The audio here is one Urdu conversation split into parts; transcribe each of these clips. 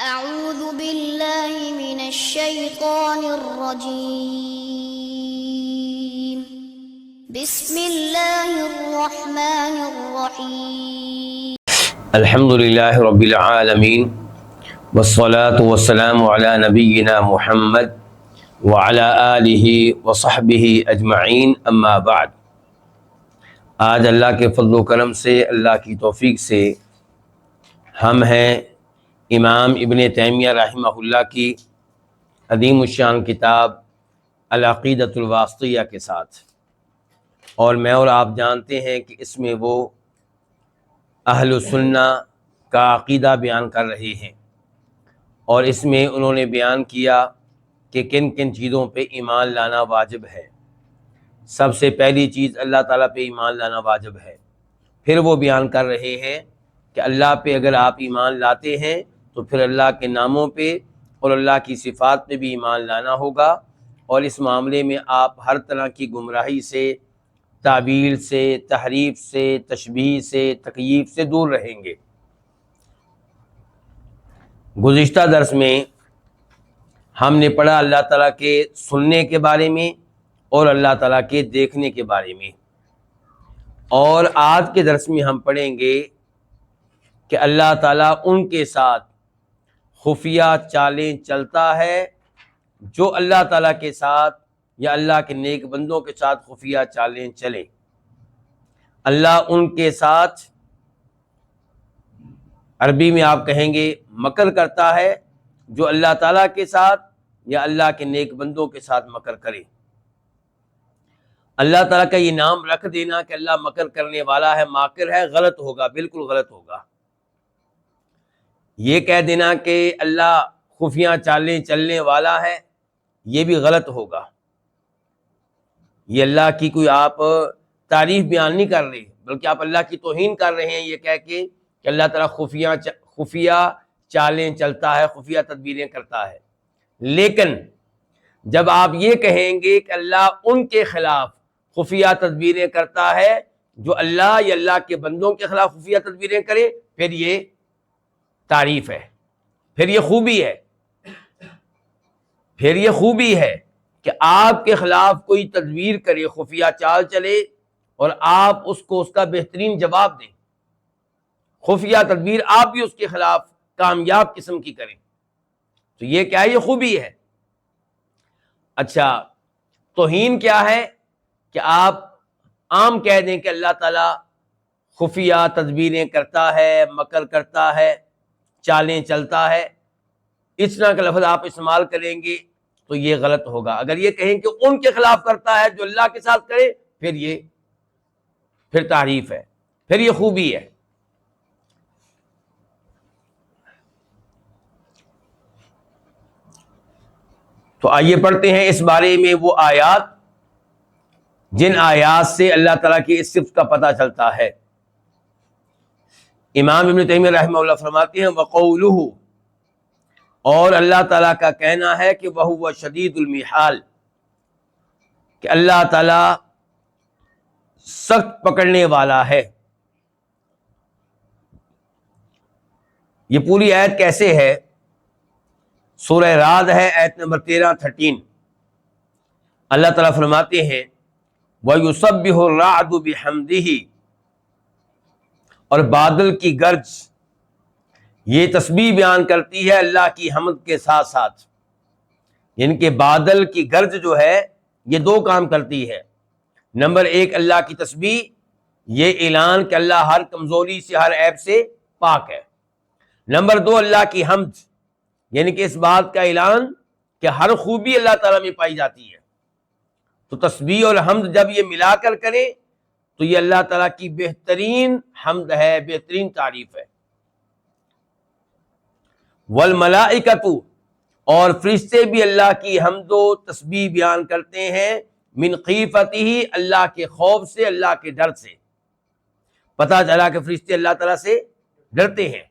أعوذ بالله من الشيطان الرجيم بسم الله الرحمن الرحيم الحمد للہ رب العالمین والصلاة والسلام علی نبینا محمد وعلی آلہ وصحبہ اجمعین، اما بعد۔ آج اللہ کے فضل و کرم سے، اللہ کی توفیق سے ہم ہیں امام ابن تیمیہ رحمہ اللہ کی عظیم الشان کتاب العقیدۃ الواسطیہ کے ساتھ، اور میں اور آپ جانتے ہیں کہ اس میں وہ اہل سنہ کا عقیدہ بیان کر رہے ہیں، اور اس میں انہوں نے بیان کیا کہ کن کن چیزوں پہ ایمان لانا واجب ہے۔ سب سے پہلی چیز اللہ تعالیٰ پہ ایمان لانا واجب ہے۔ پھر وہ بیان کر رہے ہیں کہ اللہ پہ اگر آپ ایمان لاتے ہیں تو پھر اللہ کے ناموں پہ اور اللہ کی صفات پہ بھی ایمان لانا ہوگا، اور اس معاملے میں آپ ہر طرح کی گمراہی سے، تعویل سے، تحریف سے، تشبیہ سے، تکییف سے دور رہیں گے۔ گزشتہ درس میں ہم نے پڑھا اللہ تعالیٰ کے سننے کے بارے میں اور اللہ تعالیٰ کے دیکھنے کے بارے میں، اور آج کے درس میں ہم پڑھیں گے کہ اللہ تعالیٰ ان کے ساتھ خفیہ چالیں چلتا ہے جو اللہ تعالیٰ کے ساتھ یا اللہ کے نیک بندوں کے ساتھ خفیہ چالیں چلیں۔ اللہ ان کے ساتھ، عربی میں آپ کہیں گے مکر کرتا ہے، جو اللہ تعالیٰ کے ساتھ یا اللہ کے نیک بندوں کے ساتھ مکر کرے۔ اللہ تعالیٰ کا یہ نام رکھ دینا کہ اللہ مکر کرنے والا ہے، ماکر ہے، غلط ہوگا، بالکل غلط ہوگا۔ یہ کہہ دینا کہ اللہ خفیہ چالیں چلنے والا ہے، یہ بھی غلط ہوگا۔ یہ اللہ کی کوئی آپ تعریف بیان نہیں کر رہے، بلکہ آپ اللہ کی توہین کر رہے ہیں یہ کہہ کے کہ اللہ تعالیٰ خفیہ چالیں چلتا ہے، خفیہ تدبیریں کرتا ہے۔ لیکن جب آپ یہ کہیں گے کہ اللہ ان کے خلاف خفیہ تدبیریں کرتا ہے جو اللہ یا اللہ کے بندوں کے خلاف خفیہ تدبیریں کرے، پھر یہ تعریف ہے، پھر یہ خوبی ہے، پھر یہ خوبی ہے کہ آپ کے خلاف کوئی تدبیر کرے، خفیہ چال چلے، اور آپ اس کو اس کا بہترین جواب دیں۔ خفیہ تدبیر آپ بھی اس کے خلاف کامیاب قسم کی کریں، تو یہ کیا ہے؟ یہ خوبی ہے۔ اچھا، توہین کیا ہے؟ کہ آپ عام کہہ دیں کہ اللہ تعالیٰ خفیہ تدبیریں کرتا ہے، مکر کرتا ہے، چالیں چلتا ہے، اس طرح کا لفظ آپ استعمال کریں گے تو یہ غلط ہوگا۔ اگر یہ کہیں کہ ان کے خلاف کرتا ہے جو اللہ کے ساتھ کرے، پھر تعریف ہے، پھر یہ خوبی ہے۔ تو آئیے پڑھتے ہیں اس بارے میں وہ آیات جن آیات سے اللہ تعالیٰ کی اس صفت کا پتہ چلتا ہے۔ امام ابن تیمیہ رحمہ اللہ فرماتے ہیں وَقَوْلُهُ، اور اللہ تعالیٰ کا کہنا ہے کہ وَهُوَ شَدِيدُ الْمِحَالِ، کہ اللہ تعالیٰ سخت پکڑنے والا ہے۔ یہ پوری آیت کیسے ہے؟ سورہ رعد ہے، آیت نمبر 13 اللہ تعالیٰ فرماتے ہیں وَيُسَبِّحُ الرَّعْدُ بِحَمْدِهِ، اور بادل کی گرج یہ تسبیح بیان کرتی ہے اللہ کی حمد کے ساتھ ساتھ، یعنی کہ بادل کی گرج جو ہے یہ دو کام کرتی ہے۔ نمبر ایک، اللہ کی تسبیح، یہ اعلان کہ اللہ ہر کمزوری سے، ہر عیب سے پاک ہے۔ نمبر دو، اللہ کی حمد، یعنی کہ اس بات کا اعلان کہ ہر خوبی اللہ تعالیٰ میں پائی جاتی ہے۔ تو تسبیح اور حمد جب یہ ملا کر کرے تو یہ اللہ تعالیٰ کی بہترین حمد ہے، بہترین تعریف ہے۔ والملائکۃ، اور فرشتے بھی اللہ کی حمد و تسبیح بیان کرتے ہیں، من خیفتہ، اللہ کے خوف سے، اللہ کے ڈر سے۔ پتہ چلا کہ فرشتے اللہ تعالیٰ سے ڈرتے ہیں۔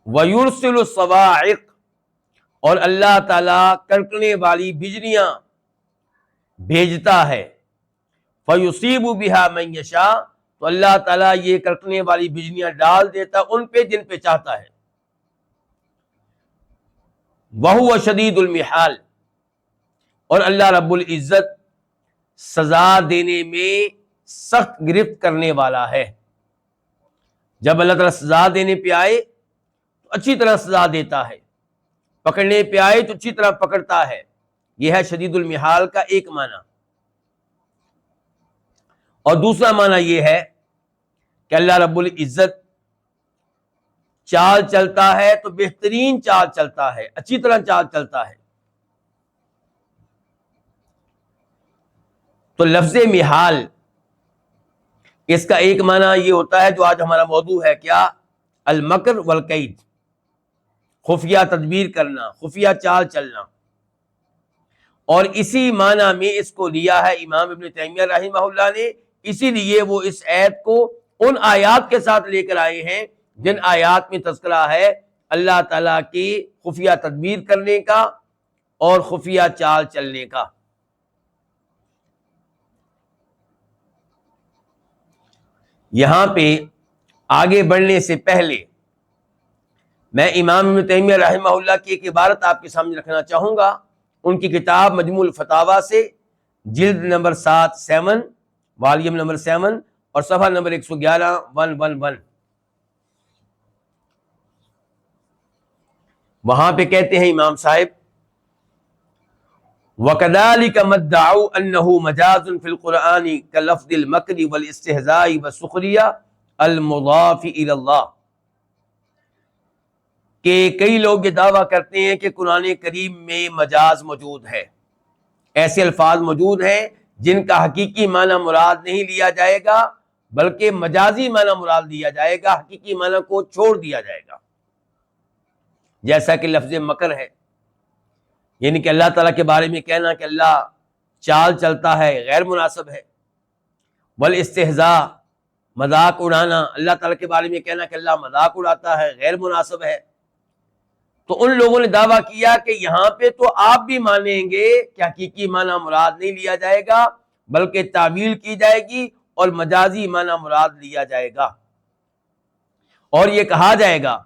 وَيُرْسِلُ الصَّوَاعِقَ، اور اللہ تعالیٰ کڑکنے والی بجلیاں بھیجتا ہے۔ فَيُصِيبُ بِهَا مَن يَشَاءُ، تو اللہ تعالیٰ یہ کڑکنے والی بجلیاں ڈال دیتا ان پہ جن پہ چاہتا ہے۔ وَهُوَ شَدِيدُ الْمِحَالِ، اور اللہ رب العزت سزا دینے میں سخت گرفت کرنے والا ہے۔ جب اللہ تعالیٰ سزا دینے پہ آئے تو اچھی طرح سزا دیتا ہے، پکڑنے پہ آئے تو اچھی طرح پکڑتا ہے۔ یہ ہے شدید المحال کا ایک معنی۔ اور دوسرا معنی یہ ہے کہ اللہ رب العزت چال چلتا ہے تو بہترین چال چلتا ہے، اچھی طرح چال چلتا ہے۔ تو لفظ محال اس کا ایک معنی یہ ہوتا ہے جو آج ہمارا موضوع ہے، کیا؟ المکر والکید، خفیہ تدبیر کرنا، خفیہ چال چلنا۔ اور اسی معنی میں اس کو لیا ہے امام ابن تیمیہ رحمہ اللہ نے، اسی لیے وہ اس آیت کو ان آیات کے ساتھ لے کر آئے ہیں جن آیات میں تذکرہ ہے اللہ تعالیٰ کی خفیہ تدبیر کرنے کا اور خفیہ چال چلنے کا۔ یہاں پہ آگے بڑھنے سے پہلے میں امام ابن تیمیہ رحمہ اللہ کی ایک عبارت آپ کے سامنے رکھنا چاہوں گا، ان کی کتاب مجموع الفتاوی سے، جلد نمبر 7 والیوم نمبر 7 اور صفحہ نمبر 111 111۔ وہاں پہ کہتے ہیں امام صاحب، وَكَذَلِكَ مَدَّعُوا أَنَّهُ مَجَازٌ فِي الْقُرْآنِ كَلَفْظِ الْمَكْرِ وَالِاسْتِهْزَاءِ وَالسُّخْرِيَّةِ الْمُضَافِ إِلَى اللَّهِ، کہ کئی لوگ یہ دعویٰ کرتے ہیں کہ قرآن کریم میں مجاز موجود ہے، ایسے الفاظ موجود ہیں جن کا حقیقی معنی مراد نہیں لیا جائے گا بلکہ مجازی معنی مراد لیا جائے گا، حقیقی معنی کو چھوڑ دیا جائے گا، جیسا کہ لفظ مکر ہے، یعنی کہ اللہ تعالیٰ کے بارے میں کہنا کہ اللہ چال چلتا ہے غیر مناسب ہے۔ والاستہزاء، مذاق اڑانا، اللہ تعالیٰ کے بارے میں کہنا کہ اللہ مذاق اڑاتا ہے غیر مناسب ہے۔ تو ان لوگوں نے دعویٰ کیا کہ یہاں پہ تو آپ بھی مانیں گے کہ حقیقی معنی مراد نہیں لیا جائے گا بلکہ تعویل کی جائے گی اور مجازی معنی مراد لیا جائے گا، اور یہ کہا جائے گا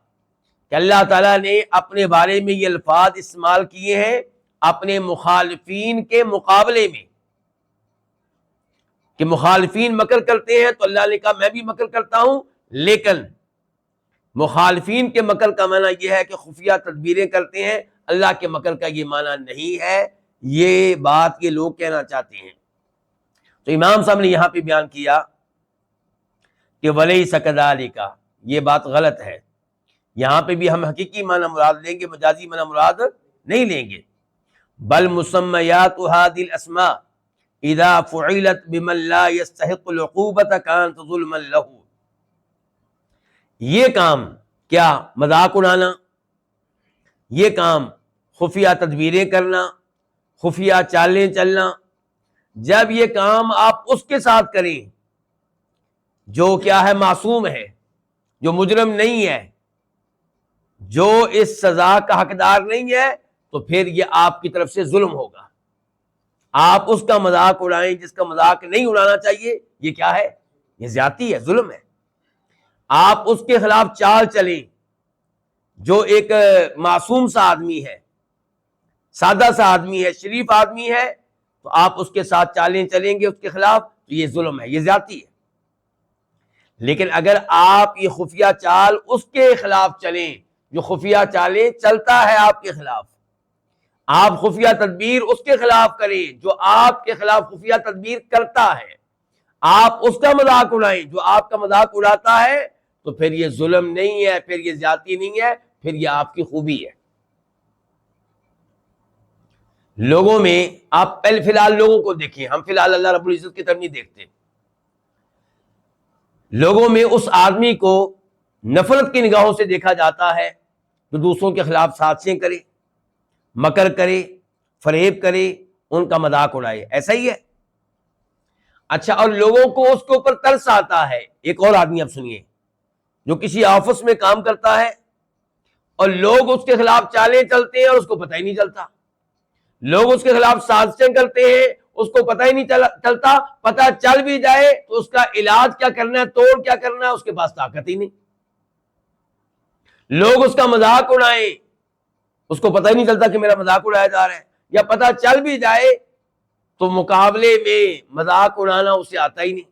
کہ اللہ تعالیٰ نے اپنے بارے میں یہ الفاظ استعمال کیے ہیں اپنے مخالفین کے مقابلے میں، کہ مخالفین مکر کرتے ہیں تو اللہ نے کہا میں بھی مکر کرتا ہوں، لیکن مخالفین کے مکر کا معنی یہ ہے کہ خفیہ تدبیریں کرتے ہیں، اللہ کے مکر کا یہ معنی نہیں ہے۔ یہ بات یہ لوگ کہنا چاہتے ہیں۔ تو امام صاحب نے یہاں پہ بیان کیا کہ وَلَيْسَ كَذَلِكَ، یہ بات غلط ہے، یہاں پہ بھی ہم حقیقی معنی مراد لیں گے، مجازی معنی مراد نہیں لیں گے۔ بل مسمیات هذه الاسماء اذا فعلت بمن لا يستحق العقوبة كانت ظلما له، یہ کام کیا؟ مذاق اڑانا، یہ کام خفیہ تدبیریں کرنا، خفیہ چالیں چلنا، جب یہ کام آپ اس کے ساتھ کریں جو کیا ہے؟ معصوم ہے، جو مجرم نہیں ہے، جو اس سزا کا حقدار نہیں ہے، تو پھر یہ آپ کی طرف سے ظلم ہوگا۔ آپ اس کا مذاق اڑائیں جس کا مذاق نہیں اڑانا چاہیے، یہ کیا ہے؟ یہ زیادتی ہے، ظلم ہے۔ آپ اس کے خلاف چال چلیں جو ایک معصوم سا آدمی ہے، سادہ سا آدمی ہے، شریف آدمی ہے، تو آپ اس کے ساتھ چالیں چلیں گے اس کے خلاف، تو یہ ظلم ہے، یہ زیادتی ہے۔ لیکن اگر آپ یہ خفیہ چال اس کے خلاف چلیں جو خفیہ چالیں چلتا ہے آپ کے خلاف، آپ خفیہ تدبیر اس کے خلاف کریں جو آپ کے خلاف خفیہ تدبیر کرتا ہے، آپ اس کا مذاق اڑائیں جو آپ کا مذاق اڑاتا ہے، تو پھر یہ ظلم نہیں ہے، پھر یہ زیادتی نہیں ہے، پھر یہ آپ کی خوبی ہے۔ لوگوں میں آپ پہلے فی الحال لوگوں کو دیکھیں، ہم فی الحال اللہ رب العزت کی طرف نہیں دیکھتے۔ لوگوں میں اس آدمی کو نفرت کی نگاہوں سے دیکھا جاتا ہے جو دوسروں کے خلاف سازشیں کرے، مکر کرے، فریب کرے، ان کا مذاق اڑائے، ایسا ہی ہے۔ اچھا، اور لوگوں کو اس کے اوپر ترس آتا ہے۔ ایک اور آدمی اب سنیے، جو کسی آفس میں کام کرتا ہے اور لوگ اس کے خلاف چالیں چلتے ہیں اور اس کو پتہ ہی نہیں چلتا، لوگ اس کے خلاف سازشیں کرتے ہیں، اس کو پتہ ہی نہیں چلتا، پتہ چل بھی جائے تو اس کا علاج کیا کرنا ہے، توڑ کیا کرنا ہے، اس کے پاس طاقت ہی نہیں۔ لوگ اس کا مذاق اڑائیں، اس کو پتہ ہی نہیں چلتا کہ میرا مذاق اڑایا جا رہا ہے، یا پتہ چل بھی جائے تو مقابلے میں مذاق اڑانا اسے آتا ہی نہیں.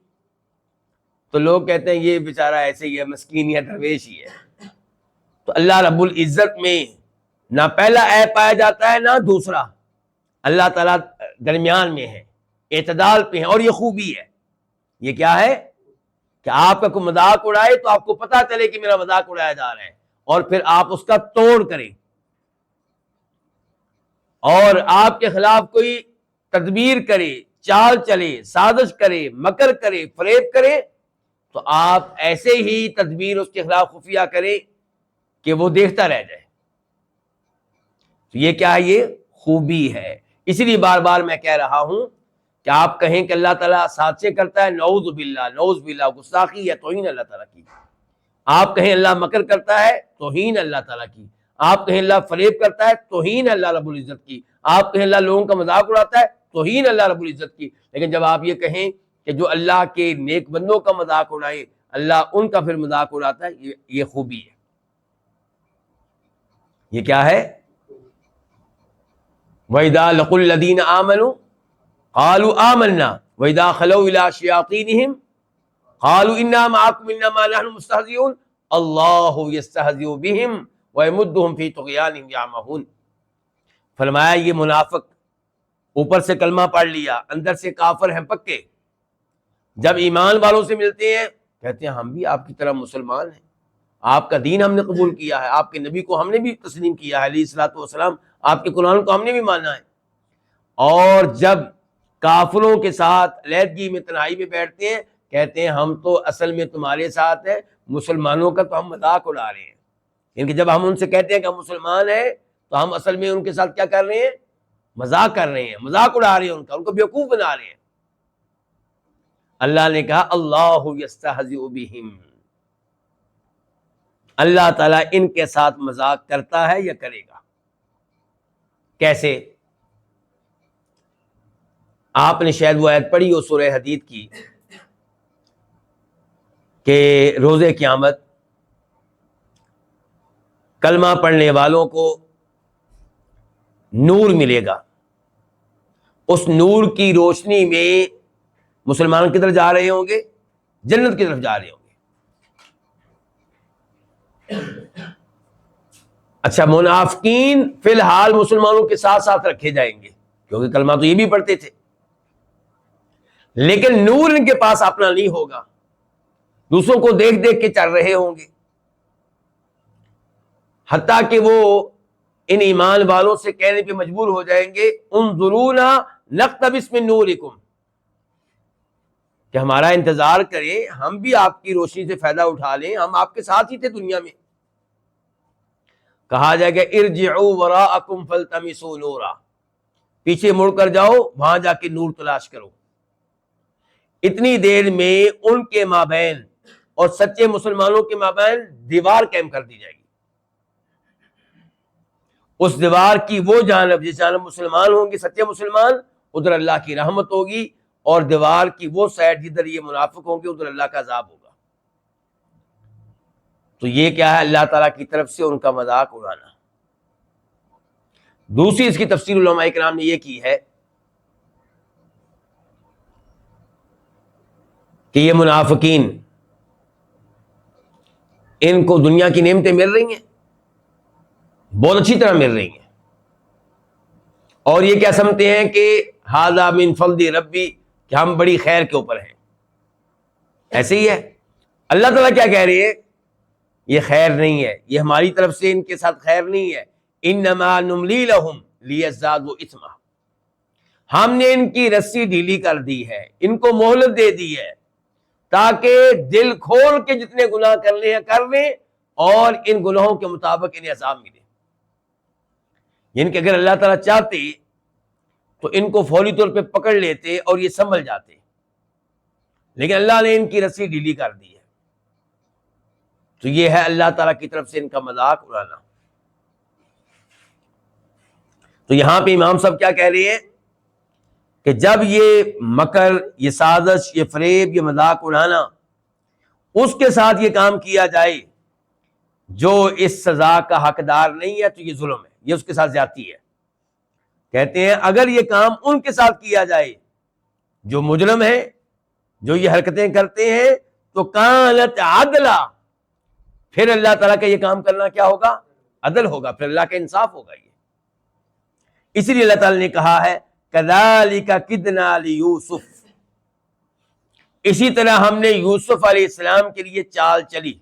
تو لوگ کہتے ہیں یہ بیچارہ ایسے ہی ہے، مسکین یا درویش ہی ہے. تو اللہ رب العزت میں نہ پہلا عیب پایا جاتا ہے نہ دوسرا. اللہ تعالیٰ درمیان میں ہے، اعتدال پہ ہے، اور یہ خوبی ہے. یہ کیا ہے کہ آپ کا کوئی مذاق اڑائے تو آپ کو پتہ چلے کہ میرا مذاق اڑایا جا رہا ہے، اور پھر آپ اس کا توڑ کریں، اور آپ کے خلاف کوئی تدبیر کرے، چال چلے، سازش کرے، مکر کرے، فریب کرے، تو آپ ایسے ہی تدبیر اس کے خلاف خفیہ کریں کہ وہ دیکھتا رہ جائے. تو یہ کیا ہے؟ یہ خوبی ہے. اسی لیے بار بار میں کہہ رہا ہوں کہ آپ کہیں کہ اللہ تعالیٰ سازشیں کرتا ہے، نعوذ باللہ، نعوذ باللہ، گستاخی یا توہین اللہ تعالیٰ کی. آپ کہیں اللہ مکر کرتا ہے، توہین اللہ تعالیٰ کی. آپ کہیں اللہ فریب کرتا ہے، توہین اللہ رب العزت کی. آپ کہیں اللہ لوگوں کا مذاق اڑاتا ہے، توہین اللہ رب العزت کی. لیکن جب آپ یہ کہیں کہ جو اللہ کے نیک بندوں کا مذاق اڑائے، اللہ ان کا پھر مذاق اڑاتا ہے، یہ خوبی ہے. یہ کیا ہے؟ وَإِذَا لَقُوا الَّذِينَ آمَنُوا قَالُوا آمَنَّا وَإِذَا خَلَوْا إِلَىٰ شَيَاطِينِهِمْ قَالُوا إِنَّا مَعَكُمْ إِنَّمَا نَحْنُ مُسْتَهْزِئُونَ اللَّهُ يَسْتَهْزِئُ بِهِمْ وَيَمُدُّهُمْ فِي طُغْيَانِهِمْ يَعْمَهُونَ. فرمایا یہ منافق اوپر سے کلمہ پڑھ لیا، اندر سے کافر ہیں پکے. جب ایمان والوں سے ملتے ہیں کہتے ہیں ہم بھی آپ کی طرح مسلمان ہیں، آپ کا دین ہم نے قبول کیا ہے، آپ کے نبی کو ہم نے بھی تسلیم کیا ہے علیہ الصلوۃ والسلام، آپ کے قرآن کو ہم نے بھی مانا ہے. اور جب کافروں کے ساتھ علیحدگی میں، تنہائی میں بیٹھتے ہیں، کہتے ہیں ہم تو اصل میں تمہارے ساتھ ہیں، مسلمانوں کا تو ہم مذاق اڑا رہے ہیں. یعنی جب ہم ان سے کہتے ہیں کہ ہم مسلمان ہیں تو ہم اصل میں ان کے ساتھ کیا کر رہے ہیں؟ مذاق کر رہے ہیں، مذاق اڑا رہے ہیں، ان کو بیوقوف بنا رہے ہیں. اللہ نے کہا اللہ یستہزئ بہم، اللہ تعالیٰ ان کے ساتھ مذاق کرتا ہے یا کرے گا. کیسے؟ آپ نے شاید وہ آیت پڑھی ہو سورہ حدید کی کہ روز قیامت کلمہ پڑھنے والوں کو نور ملے گا، اس نور کی روشنی میں مسلمان کی طرف جا رہے ہوں گے، جنت کی طرف جا رہے ہوں گے. اچھا، منافقین فی الحال مسلمانوں کے ساتھ ساتھ رکھے جائیں گے کیونکہ کلمہ تو یہ بھی پڑھتے تھے، لیکن نور ان کے پاس اپنا نہیں ہوگا، دوسروں کو دیکھ دیکھ کے چل رہے ہوں گے. حتیٰ کہ وہ ان ایمان والوں سے کہنے پہ مجبور ہو جائیں گے انظرونا نقتبس من نورکم، کہ ہمارا انتظار کریں، ہم بھی آپ کی روشنی سے فائدہ اٹھا لیں، ہم آپ کے ساتھ ہی تھے دنیا میں. کہا جائے گا ارجعوا وراءکم فالتمسوا نورا، پیچھے مڑ کر جاؤ، وہاں جا کے نور تلاش کرو. اتنی دیر میں ان کے مابین اور سچے مسلمانوں کے مابین دیوار قائم کر دی جائے گی. اس دیوار کی وہ جانب، جس جانب مسلمان ہوں گے، سچے مسلمان، ادھر اللہ کی رحمت ہوگی، اور دیوار کی وہ سائڈ جدھر یہ منافق ہوں گے ادھر اللہ کا عذاب ہوگا. تو یہ کیا ہے؟ اللہ تعالیٰ کی طرف سے ان کا مذاق اڑانا. دوسری اس کی تفسیر علماء کرام نے یہ کی ہے کہ یہ منافقین، ان کو دنیا کی نعمتیں مل رہی ہیں، بہت اچھی طرح مل رہی ہیں، اور یہ کیا سمجھتے ہیں کہ ھذا من فضل ربی، کہ ہم بڑی خیر کے اوپر ہیں. ایسے ہی ہے. اللہ تعالیٰ کیا کہہ رہی ہے؟ یہ خیر نہیں ہے، یہ ہماری طرف سے ان کے ساتھ خیر نہیں ہے. انما نملی لہم لیزدادوا اثما، ہم نے ان کی رسی ڈھیلی کر دی ہے، ان کو مہلت دے دی ہے تاکہ دل کھول کے جتنے گناہ کرنے ہیں کر لیں، اور ان گناہوں کے مطابق انہیں عذاب ملے. یعنی کہ اگر اللہ تعالیٰ چاہتے تو ان کو فوری طور پہ پکڑ لیتے اور یہ سنبھل جاتے، لیکن اللہ نے ان کی رسی ڈھیلی کر دی ہے. تو یہ ہے اللہ تعالیٰ کی طرف سے ان کا مذاق اڑانا. تو یہاں پہ امام صاحب کیا کہہ رہے ہیں کہ جب یہ مکر، یہ سازش، یہ فریب، یہ مذاق اڑانا، اس کے ساتھ یہ کام کیا جائے جو اس سزا کا حقدار نہیں ہے تو یہ ظلم ہے، یہ اس کے ساتھ زیادتی ہے۔ کہتے ہیں اگر یہ کام ان کے ساتھ کیا جائے جو مجرم ہے، جو یہ حرکتیں کرتے ہیں، تو کانت عدلا، پھر اللہ تعالیٰ کا یہ کام کرنا کیا ہوگا؟ عدل ہوگا، پھر اللہ کا انصاف ہوگا۔ یہ اسی لیے اللہ تعالیٰ نے کہا ہے کذالک کدنا لیوسف، اسی طرح ہم نے یوسف علیہ السلام کے لیے چال چلی،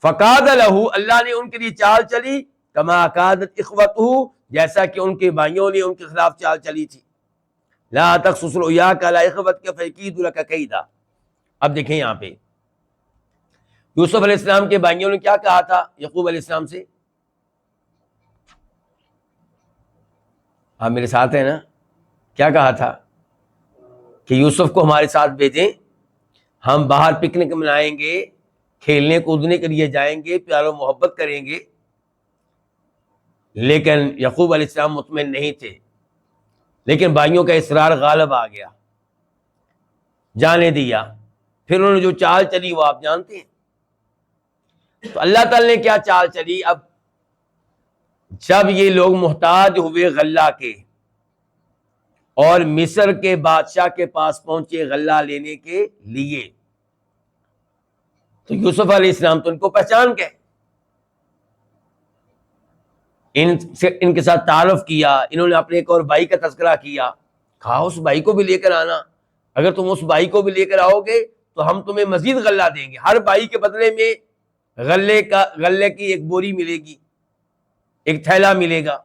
فقاد لہ، اللہ نے ان کے لیے چال چلی، کما کادت اخوتہ، جیسا کہ ان کے بھائیوں نے ان کے خلاف چال چلی تھی۔ لا تقصص رؤیاک علی اخوتک فیکیدوا لک کیدا۔ اب دیکھیں یہاں پہ یوسف علیہ السلام کے بھائیوں نے کیا کہا تھا یعقوب علیہ السلام سے؟ آپ میرے ساتھ ہیں نا؟ کیا کہا تھا کہ یوسف کو ہمارے ساتھ بھیجیں، ہم باہر پکنک منائیں گے، کھیلنے کودنے کے لیے جائیں گے، پیار و محبت کریں گے۔ لیکن یعقوب علیہ السلام مطمئن نہیں تھے، لیکن بھائیوں کا اصرار غالب آ گیا، جانے دیا۔ پھر انہوں نے جو چال چلی وہ آپ جانتے ہیں۔ تو اللہ تعالی نے کیا چال چلی؟ اب جب یہ لوگ محتاج ہوئے غلہ کے اور مصر کے بادشاہ کے پاس پہنچے غلہ لینے کے لیے، تو یوسف علیہ السلام تو ان کو پہچان گئے، ان کے ساتھ تعارف کیا، انہوں نے اپنے ایک اور بھائی کا تذکرہ کیا، کہا اس بھائی کو بھی لے کر آنا، اگر تم اس بھائی کو بھی لے کر آؤ گے تو ہم تمہیں مزید غلہ دیں گے، ہر بھائی کے بدلے میں غلے کی ایک بوری ملے گی، ایک تھیلا ملے گا۔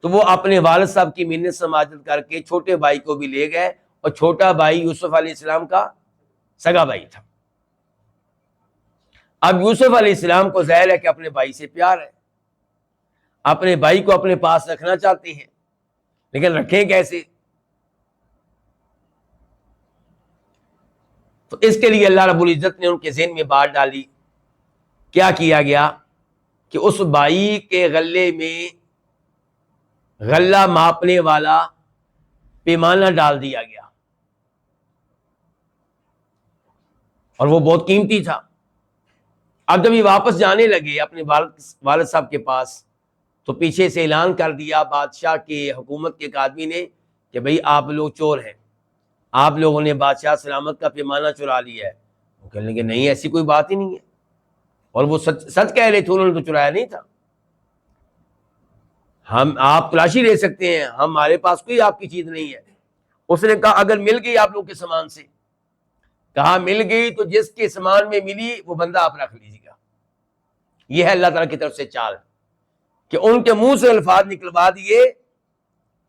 تو وہ اپنے والد صاحب کی منت سماجت کر کے چھوٹے بھائی کو بھی لے گئے، اور چھوٹا بھائی یوسف علیہ السلام کا سگا بھائی تھا۔ اب یوسف علیہ السلام کو ظاہر ہے کہ اپنے بھائی سے پیار ہے، اپنے بھائی کو اپنے پاس رکھنا چاہتے ہیں، لیکن رکھیں کیسے؟ تو اس کے لیے اللہ رب العزت نے ان کے ذہن میں بات ڈالی۔ کیا کیا گیا کہ اس بھائی کے غلے میں غلہ ماپنے والا پیمانہ ڈال دیا گیا، اور وہ بہت قیمتی تھا۔ اب جب یہ واپس جانے لگے اپنے والد صاحب کے پاس، تو پیچھے سے اعلان کر دیا بادشاہ کے حکومت کے ایک آدمی نے کہ بھئی آپ لوگ چور ہیں، آپ لوگوں نے بادشاہ سلامت کا پیمانہ چرا لیا ہے۔ وہ کہنے لگے نہیں، ایسی کوئی بات ہی نہیں ہے، اور وہ سچ کہہ رہے تھے، انہوں نے تو چرایا نہیں تھا۔ آپ تلاشی لے سکتے ہیں، ہمارے پاس کوئی آپ کی چیز نہیں ہے۔ اس نے کہا اگر مل گئی آپ لوگ کے سامان سے، کہا مل گئی تو جس کے سامان میں ملی وہ بندہ آپ رکھ لیجیے گا۔ یہ ہے اللہ تعالیٰ کی طرف سے چال کہ ان کے منہ سے الفاظ نکلوا دیے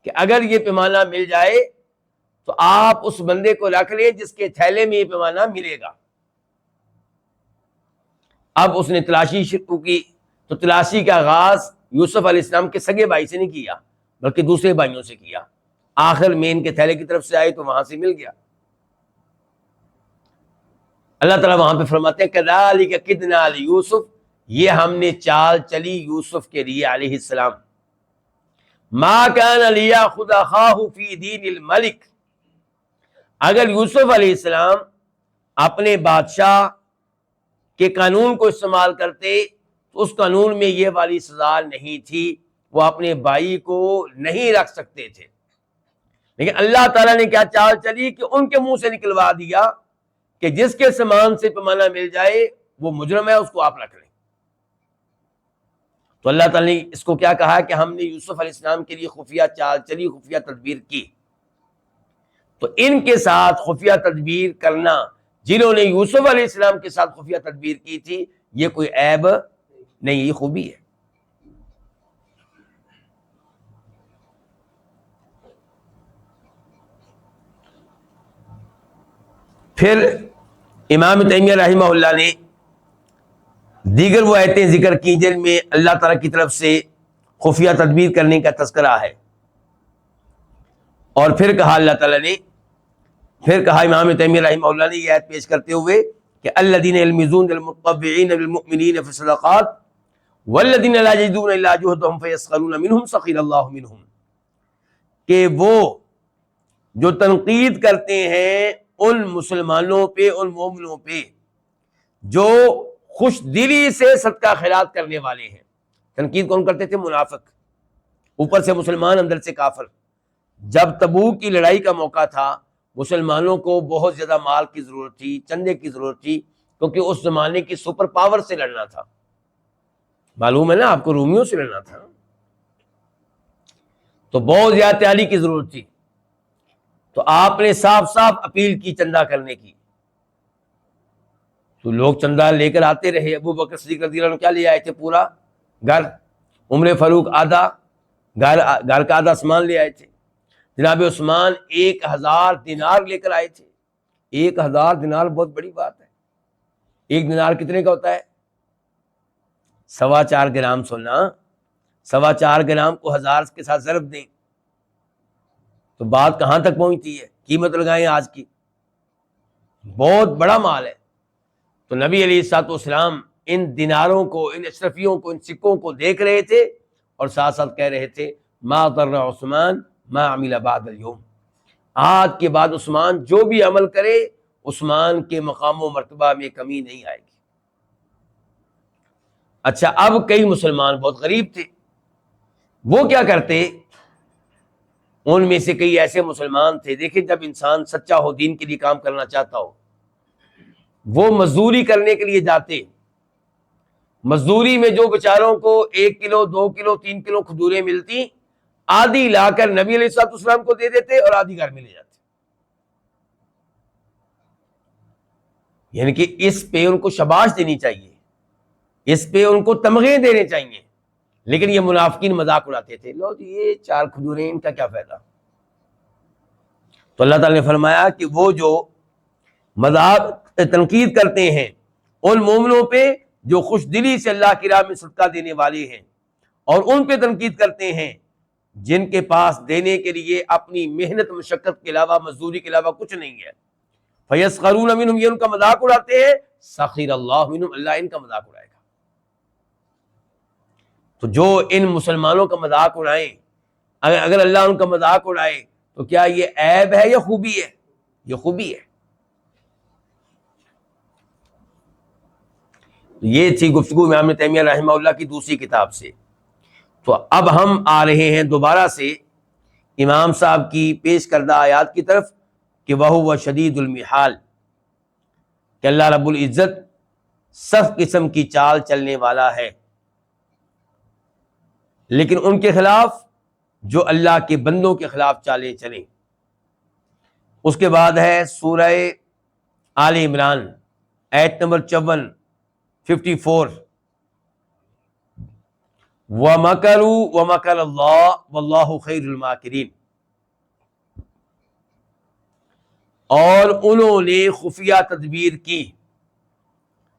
کہ اگر یہ پیمانہ مل جائے تو آپ اس بندے کو رکھ لیں جس کے تھیلے میں یہ پیمانہ ملے گا۔ اب اس نے تلاشی شروع کی، تو تلاشی کا آغاز یوسف علیہ السلام کے سگے بھائی سے نہیں کیا بلکہ دوسرے بھائیوں سے کیا۔ آخر میں ان کے تھیلے کی طرف سے آئے تو وہاں سے مل گیا۔ اللہ تعالیٰ وہاں پہ فرماتے ہیں کذالک کدنا لیوسف، یہ ہم نے چال چلی یوسف کے لیے علیہ السلام۔ ما کان لیاخذ اخاہ فی دین الملک، اگر یوسف علیہ السلام اپنے بادشاہ کے قانون کو استعمال کرتے تو اس قانون میں یہ والی سزا نہیں تھی، وہ اپنے بھائی کو نہیں رکھ سکتے تھے۔ لیکن اللہ تعالیٰ نے کیا چال چلی کہ ان کے منہ سے نکلوا دیا کہ جس کے سامان سے پیمانہ مل جائے وہ مجرم ہے، اس کو آپ رکھ لیں۔ تو اللہ تعالیٰ نے اس کو کیا کہا کہ ہم نے یوسف علیہ السلام کے لیے خفیہ چال چلی، خفیہ تدبیر کی۔ تو ان کے ساتھ خفیہ تدبیر کرنا، جنہوں نے یوسف علیہ السلام کے ساتھ خفیہ تدبیر کی تھی، یہ کوئی عیب نہیں، یہ خوبی ہے۔ پھر امام تیمیہ رحمہ اللہ نے دیگر وہ آیتیں ذکر کی جن میں اللہ تعالیٰ کی طرف سے خفیہ تدبیر کرنے کا تذکرہ ہے، اور پھر کہا اللہ تعالیٰ نے، پھر کہا امام تیمیہ رحمہ اللہ نے یہ آیت پیش کرتے ہوئے کہ الذین یلمزون المطوعین بالمؤمنین فی الصدقات والذین لا یجدون الا جہدهم فیسخرون منہم سخر اللہ منہم، کہ وہ جو تنقید کرتے ہیں ان مسلمانوں پہ، ان مومنوں پہ جو خوش دلی سے صدقہ خیرات کرنے والے ہیں. تنقید کون کرتے تھے؟ منافق، اوپر سے مسلمان اندر سے کافر. جب تبوک کی لڑائی کا موقع تھا مسلمانوں کو بہت زیادہ مال کی ضرورت تھی، چندے کی ضرورت تھی، کیونکہ اس زمانے کی سپر پاور سے لڑنا تھا. معلوم ہے نا آپ کو، رومیوں سے لڑنا تھا، تو بہت زیادہ تیاری کی ضرورت تھی. تو آپ نے صاف صاف اپیل کی چندہ کرنے کی، تو لوگ چندہ لے کر آتے رہے. ابو بکر صدیق رضی اللہ عنہ کیا لے آئے تھے؟ پورا گھر. عمر فاروق آدھا گھر کا آدھا سامان لے آئے تھے. جناب عثمان 1000 دینار لے کر آئے تھے. 1000 دینار بہت بڑی بات ہے. ایک دینار کتنے کا ہوتا ہے؟ 4.25 گرام. سونا 4.25 گرام کو 1000 کے ساتھ ضرب دیں تو بات کہاں تک پہنچتی ہے؟ قیمت لگائیں آج کی، بہت بڑا مال ہے. تو نبی علیہ الصلوۃ والسلام ان دیناروں کو، ان اشرفیوں کو، ان سکوں کو دیکھ رہے تھے اور ساتھ ساتھ کہہ رہے تھے ما ضر عثمان ما عمل بعد اليوم. آج کے بعد عثمان جو بھی عمل کرے عثمان کے مقام و مرتبہ میں کمی نہیں آئے گی. اچھا، اب کئی مسلمان بہت غریب تھے، وہ کیا کرتے؟ ان میں سے کئی ایسے مسلمان تھے، دیکھیں جب انسان سچا ہو، دین کے لیے کام کرنا چاہتا ہو، وہ مزدوری کرنے کے لیے جاتے. مزدوری میں جو بیچاروں کو 1 کلو 2 کلو 3 کلو کھجوریں ملتی، آدھی لا کر نبی علیہ الصلوۃ والسلام کو دے دیتے اور آدھی گھر میں لے جاتے. یعنی کہ اس پہ ان کو شاباش دینی چاہیے، اس پہ ان کو تمغے دینے چاہیے. لیکن یہ منافقین مذاق اڑاتے تھے، لو جی یہ 4 کھجوریں، ان کا کیا فائدہ؟ تو اللہ تعالی نے فرمایا کہ وہ جو مذاق تنقید کرتے ہیں ان مومنوں پہ جو خوش دلی سے اللہ کی راہ میں صدقہ دینے والے ہیں، اور ان پہ تنقید کرتے ہیں جن کے پاس دینے کے لیے اپنی محنت مشقت کے علاوہ، مزدوری کے علاوہ کچھ نہیں ہے. فَيَسْخَرُونَ مِنْهُمْ، یہ ان کا مذاق اڑاتے ہیں. سَخِرَ اللَّهُ مِنْهُمْ، اللہ ان کا مذاق اڑائے گا. تو جو ان مسلمانوں کا مذاق اڑائیں، اگر اللہ ان کا مذاق اڑائے تو کیا یہ عیب ہے یا خوبی ہے؟ یہ خوبی ہے. یہ تھی گفتگو امام ابن تیمیہ رحمہ اللہ کی دوسری کتاب سے. تو اب ہم آ رہے ہیں دوبارہ سے امام صاحب کی پیش کردہ آیات کی طرف کہ وَهُوَ شَدِيدُ الْمِحَالِ، کہ اللہ رب العزت سخت قسم کی چال چلنے والا ہے. لیکن ان کے خلاف جو اللہ کے بندوں کے خلاف چالیں چلیں. اس کے بعد ہے سورہ آل عمران آیت نمبر 54 وَمَكَرُوا وَمَكَرَ اللَّهُ وَاللَّهُ خَيْرُ الْمَاكِرِينَ. اور انہوں نے خفیہ تدبیر کی.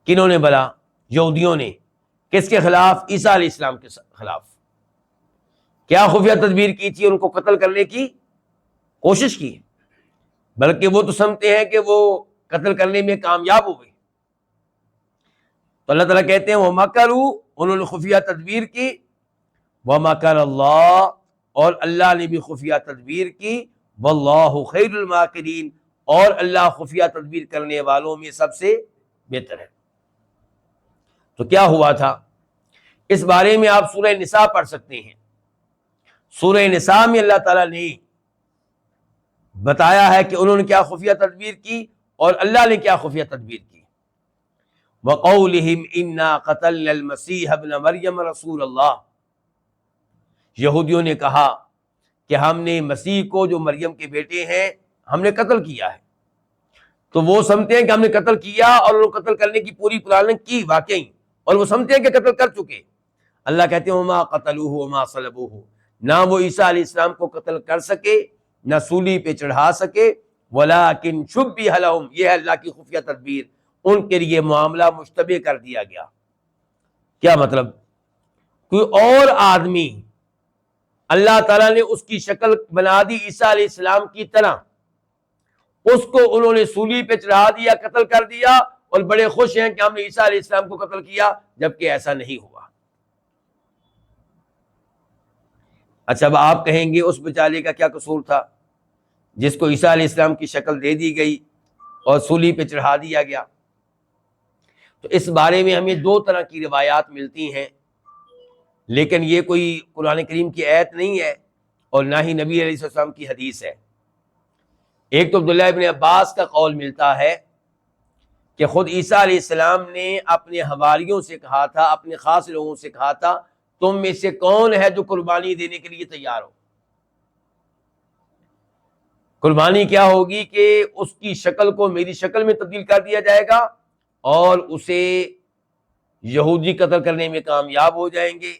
کنہوں نے بلا؟ یہودیوں نے. کس کے خلاف؟ عیسیٰ علیہ السلام کے خلاف. کیا خفیہ تدبیر کی تھی؟ ان کو قتل کرنے کی کوشش کی، بلکہ وہ تو سمجھتے ہیں کہ وہ قتل کرنے میں کامیاب ہو گئے. تو اللہ تعالیٰ کہتے ہیں وَمَكَرُوا، انہوں نے خفیہ تدبیر کی. وَمَكَرَ اللَّهُ، اور اللہ نے بھی خفیہ تدبیر کی. وَاللَّهُ خَيْرُ الْمَاكِرِينَ، اور اللہ خفیہ تدبیر کرنے والوں میں سب سے بہتر ہے. تو کیا ہوا تھا اس بارے میں آپ سورہ نساء پڑھ سکتے ہیں. سورہ نساء میں اللہ تعالیٰ نے بتایا ہے کہ انہوں نے کیا خفیہ تدبیر کی اور اللہ نے کیا خفیہ تدبیر کی. وَقَوْلِهِمْ إِنَّا قَتَلْنَا الْمَسِيحَ ابْنَ مَرْيَمَ رَسُولَ اللَّهِ، یہودیوں نے کہا کہ ہم نے مسیح کو جو مریم کے بیٹے ہیں ہم نے قتل کیا ہے. تو وہ سمجھتے ہیں کہ ہم نے قتل کیا اور وہ قتل کرنے کی پوری پلاننگ کی واقعی، اور وہ سمجھتے ہیں کہ قتل کر چکے. اللہ کہتے ہیں وَمَا قَتَلُوهُ وَمَا صَلَبُوهُ، نہ وہ عیسیٰ علیہ السلام کو قتل کر سکے نہ سولی پہ چڑھا سکے. وَلَٰكِن شُبِّهَ لَهُمْ، یہ ہے اللہ کی خفیہ تدبیر. ان کے لیے معاملہ مشتبہ کر دیا گیا. کیا مطلب؟ کوئی اور آدمی اللہ تعالیٰ نے اس کی شکل بنا دی عیسیٰ علیہ السلام کی طرح، اس کو انہوں نے سولی پہ چڑھا دیا، قتل کر دیا، اور بڑے خوش ہیں کہ ہم نے عیسیٰ علیہ السلام کو قتل کیا، جبکہ ایسا نہیں ہوا. اچھا اب آپ کہیں گے اس بیچارے کا کیا قصور تھا جس کو عیسیٰ علیہ السلام کی شکل دے دی گئی اور سولی پہ چڑھا دیا گیا؟ تو اس بارے میں ہمیں دو طرح کی روایات ملتی ہیں، لیکن یہ کوئی قرآن کریم کی آیت نہیں ہے اور نہ ہی نبی علیہ السلام کی حدیث ہے۔ ایک تو عبداللہ ابن عباس کا قول ملتا ہے کہ خود عیسیٰ علیہ السلام نے اپنے حواریوں سے کہا تھا، اپنے خاص لوگوں سے کہا تھا، تم میں سے کون ہے جو قربانی دینے کے لیے تیار ہو؟ قربانی کیا ہوگی کہ اس کی شکل کو میری شکل میں تبدیل کر دیا جائے گا اور اسے یہودی قتل کرنے میں کامیاب ہو جائیں گے،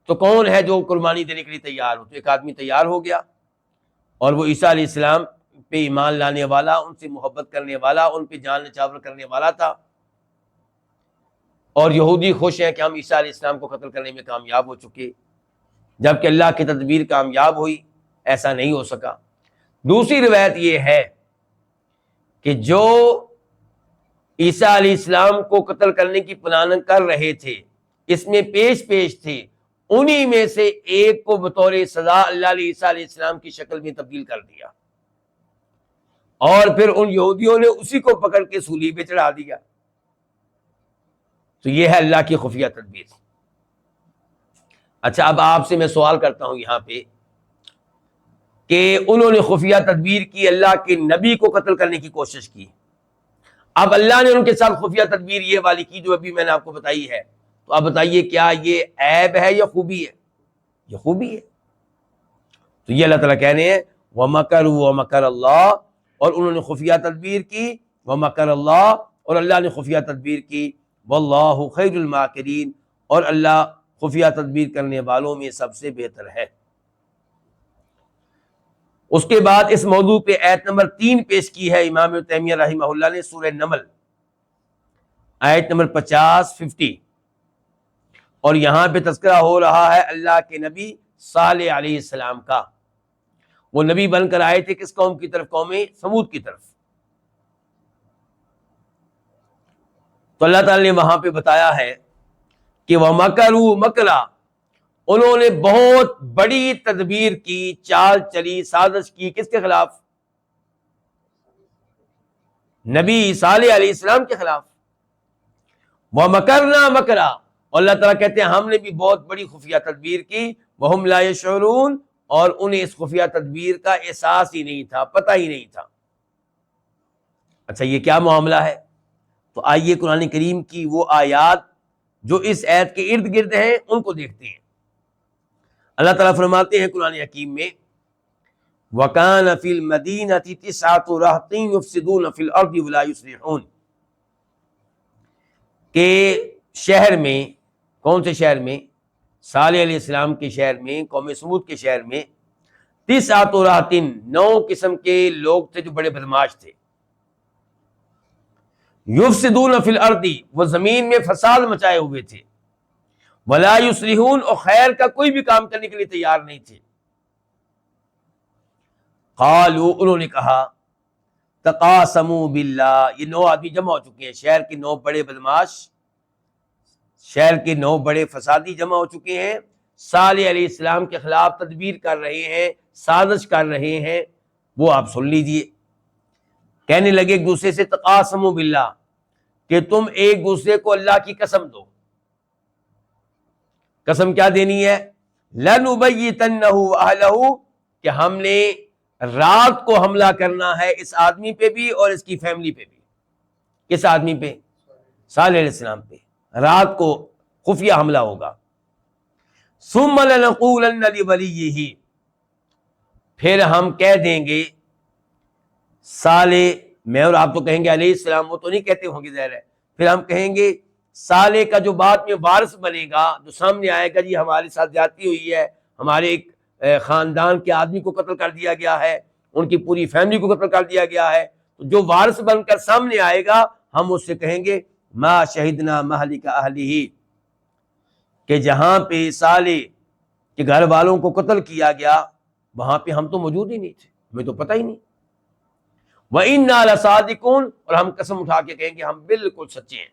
تو کون ہے جو قربانی دینے کے لیے تیار ہو؟ تو ایک آدمی تیار ہو گیا، اور وہ عیسیٰ علیہ السلام پہ ایمان لانے والا، ان سے محبت کرنے والا، ان پہ جان نچھاور کرنے والا تھا، اور یہودی خوش ہیں کہ ہم عیسیٰ علیہ السلام کو قتل کرنے میں کامیاب ہو چکے، جبکہ اللہ کی تدبیر کامیاب ہوئی، ایسا نہیں ہو سکا۔ دوسری روایت یہ ہے کہ جو عیسیٰ علیہ السلام کو قتل کرنے کی پلاننگ کر رہے تھے، اس میں پیش تھے، انہی میں سے ایک کو بطور سزا اللہ نے عیسیٰ علیہ السلام کی شکل میں تبدیل کر دیا، اور پھر ان یہودیوں نے اسی کو پکڑ کے صلیب پہ چڑھا دیا۔ تو یہ ہے اللہ کی خفیہ تدبیر۔ اچھا، اب آپ سے میں سوال کرتا ہوں یہاں پہ کہ انہوں نے خفیہ تدبیر کی، اللہ کے نبی کو قتل کرنے کی کوشش کی، اب اللہ نے ان کے ساتھ خفیہ تدبیر یہ والی کی جو ابھی میں نے آپ کو بتائی ہے، تو آپ بتائیے کیا یہ عیب ہے یا خوبی ہے؟ یہ خوبی ہے۔ تو یہ اللہ تعالیٰ کہہ رہے ہیں وَمَكَرُوا وَمَكَرَ اللَّهُ، اور انہوں نے خفیہ تدبیر کی، وَمَكَرَ اللَّهُ، اور اللہ نے خفیہ تدبیر کی، وَاللَّهُ خَيْرُ الْمَاكِرِينَ، اور اللہ خفیہ تدبیر کرنے والوں میں سب سے بہتر ہے۔ اس کے بعد اس موضوع پہ آیت نمبر 3 پیش کی ہے امام ابن تیمیہ رحمہ اللہ نے، سورہ نمل آیت نمبر 50 اور یہاں پہ تذکرہ ہو رہا ہے اللہ کے نبی صالح علیہ السلام کا۔ وہ نبی بن کر آئے تھے کس قوم کی طرف؟ قوم سمود کی طرف۔ تو اللہ تعالی نے وہاں پہ بتایا ہے کہ وَمَكَرُوا مَكْرًا، انہوں نے بہت بڑی تدبیر کی، چال چلی، سازش کی، کس کے خلاف؟ نبی صالح علیہ السلام کے خلاف۔ وَمَكَرْنَا مَكْرًا، اور اللہ تعالیٰ کہتے ہیں ہم نے بھی بہت بڑی خفیہ تدبیر کی، وَهُمْ لَا يَشْعُرُونَ، اور انہیں اس خفیہ تدبیر کا احساس ہی نہیں تھا، پتہ ہی نہیں تھا۔ اچھا، یہ کیا معاملہ ہے؟ تو آئیے قرآن کریم کی وہ آیات جو اس آیت کے ارد گرد ہیں ان کو دیکھتے ہیں۔ اللہ تعالیٰ فرماتے ہیں قرآن حکیم میں وَكَانَ فِي الْمَدِينَةِ 9 رَهْطٍ يُفْسِدُونَ فِي الْأَرْضِ وَلَا يُصْلِحُونَ، کہ شہر میں، کون سے شہر میں؟ صالح علیہ السلام کے شہر میں، قوم سمود کے شہر میں 9 رَهْطٍ، 9 قسم کے لوگ تھے جو بڑے بدماش تھے، یفسدون فی الارض، وہ زمین میں فساد مچائے ہوئے تھے، ولا یصلحون، اور خیر کا کوئی بھی کام کرنے کے لیے تیار نہیں تھے۔ قالوا، انہوں نے کہا، تقاسموا باللہ، یہ 9 آدمی جمع ہو چکے ہیں، شہر کے 9 بڑے بدماش، شہر کے 9 بڑے فسادی جمع ہو چکے ہیں، صالح علیہ السلام کے خلاف تدبیر کر رہے ہیں، سازش کر رہے ہیں۔ وہ آپ سن لیجئے، کہنے لگے ایک دوسرے سے تقاسموا باللہ، کہ تم ایک دوسرے کو اللہ کی قسم دو۔ قسم کیا دینی ہے؟ لَنُبَيِّتَنَّهُ وَأَهْلَهُ، کہ ہم نے رات کو حملہ کرنا ہے اس آدمی پہ بھی اور اس کی فیملی پہ بھی۔ کس آدمی پہ؟ صالح علیہ السلام پہ۔ رات کو خفیہ حملہ ہوگا۔ ثُمَّ لَنَقُولَنَّ لِوَلِيِّهِ، پھر ہم کہہ دیں گے، صالح، میں اور آپ تو کہیں گے علیہ السلام، وہ تو نہیں کہتے ہوں گے، ظاہر ہے، پھر ہم کہیں گے صالح کا جو بعد میں وارث بنے گا، جو سامنے آئے گا، جی ہمارے ساتھ زیادتی ہوئی ہے، ہمارے ایک خاندان کے آدمی کو قتل کر دیا گیا ہے، ان کی پوری فیملی کو قتل کر دیا گیا ہے، تو جو وارث بن کر سامنے آئے گا ہم اس سے کہیں گے ما شہدنا مہلک اہلہ، کہ جہاں پہ صالح کے گھر والوں کو قتل کیا گیا وہاں پہ ہم تو موجود ہی نہیں تھے، ہمیں تو پتہ ہی نہیں۔ وَإِنَّا لَصَادِقُونَ، اور ہم قسم اٹھا کے کہیں گے ہم بالکل سچے ہیں۔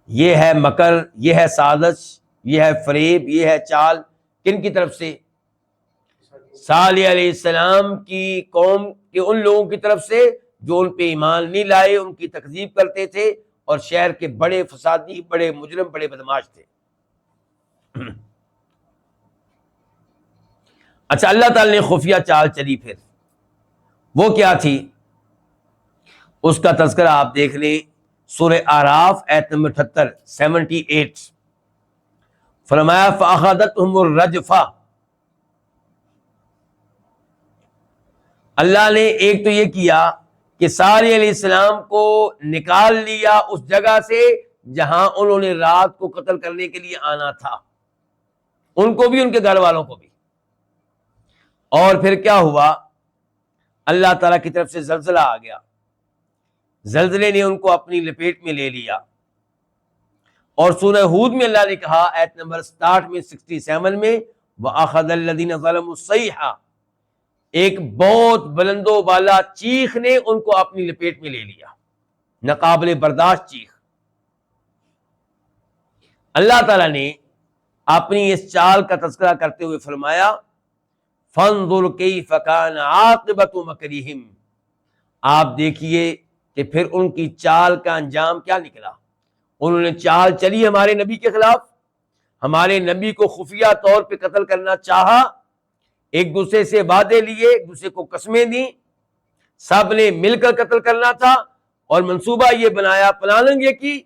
یہ ہے مکر، یہ ہے سازش، یہ ہے فریب، یہ ہے چال، کن کی طرف سے؟ صالح علیہ السلام کی قوم کے ان لوگوں کی طرف سے جو ان پہ ایمان نہیں لائے ان کی تکذیب کرتے تھے اور شہر کے بڑے فسادی، بڑے مجرم، بڑے بدماش تھے۔ اچھا، اللہ تعالی نے خفیہ چال چلی، پھر وہ کیا تھی اس کا تذکرہ آپ دیکھ لیں۔ سورہ اعراف آیت نمبر 78 78 فرمایا فَأَخَذَتْهُمُ الرَّجْفَةُ، اللہ نے ایک تو یہ کیا کہ صالح علیہ السلام کو نکال لیا اس جگہ سے جہاں انہوں نے رات کو قتل کرنے کے لیے آنا تھا، ان کو بھی ان کے گھر والوں کو بھی۔ اور پھر کیا ہوا، اللہ تعالیٰ کی طرف سے زلزلہ آ گیا، زلزلے نے ان کو اپنی لپیٹ میں لے لیا۔ اور سورہ ہود میں اللہ نے کہا آیت نمبر 67 میں 67 میں وَأَخَذَ الَّذِينَ ظَلَمُوا الصَّيْحَةُ، ایک بہت بلند و بالا چیخ نے ان کو اپنی لپیٹ میں لے لیا، ناقابل برداشت چیخ۔ اللہ تعالیٰ نے اپنی اس چال کا تذکرہ کرتے ہوئے فرمایا فَانظُرْ كَيْفَ كَانَ عَاقِبَةُ مَكْرِهِمْ، آپ دیکھیے کہ پھر ان کی چال کا انجام کیا نکلا۔ انہوں نے چال چلی ہمارے نبی کے خلاف، ہمارے نبی کو خفیہ طور پہ قتل کرنا چاہا، ایک دوسرے سے وعدے لیے، ایک دوسرے کو قسمیں دیں، سب نے مل کر قتل کرنا تھا، اور منصوبہ یہ بنایا، پلاننگ یہ کی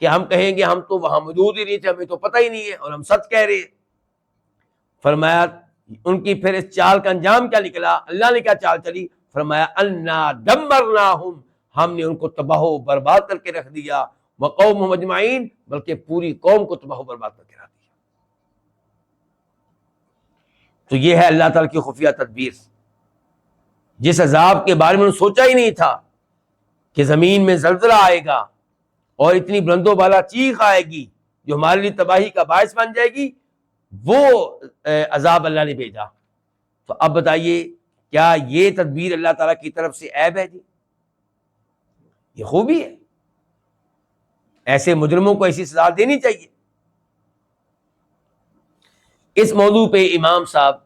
کہ ہم کہیں گے ہم تو وہاں موجود ہی نہیں تھے، ہمیں تو پتہ ہی نہیں ہے، اور ہم سچ کہہ رہے ہیں۔ فرمایا ان کی پھر اس چال کا انجام کیا نکلا، اللہ نے کیا چال چلی، فرمایا انا دمرناہم، ہم نے ان کو تباہ و برباد کر کے رکھ دیا، وقومہم اجمعین، بلکہ پوری قوم کو تباہ و برباد کر کے رکھ دیا۔ تو یہ ہے اللہ تعالیٰ کی خفیہ تدبیر، جس عذاب کے بارے میں انہوں نے سوچا ہی نہیں تھا کہ زمین میں زلزلہ آئے گا اور اتنی بلند و بالا چیخ آئے گی جو ہمارے لیے تباہی کا باعث بن جائے گی، وہ عذاب اللہ نے بھیجا۔ تو اب بتائیے کیا یہ تدبیر اللہ تعالیٰ کی طرف سے عیب ہے؟ جی یہ خوبی ہے، ایسے مجرموں کو ایسی سزا دینی چاہیے۔ اس موضوع پہ امام صاحب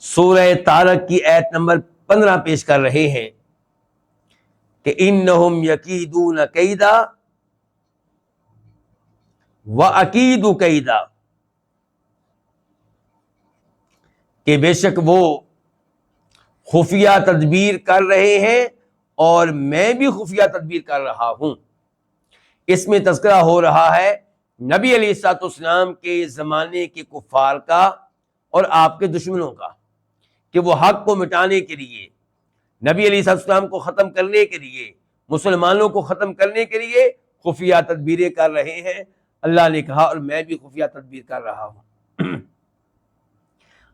سورہ طارق کی آیت نمبر 15 پیش کر رہے ہیں کہ انہم یکیدون کیدا وَأَكِيدُ كَيْدًا، کہ بے شک وہ خفیہ تدبیر کر رہے ہیں اور میں بھی خفیہ تدبیر کر رہا ہوں۔ اس میں تذکرہ ہو رہا ہے نبی علیہ الصلوۃ والسلام کے زمانے کے کفار کا اور آپ کے دشمنوں کا، کہ وہ حق کو مٹانے کے لیے، نبی علیہ الصلوۃ والسلام کو ختم کرنے کے لیے، مسلمانوں کو ختم کرنے کے لیے خفیہ تدبیریں کر رہے ہیں۔ اللہ نے کہا اور میں بھی خفیہ تدبیر کر رہا ہوں۔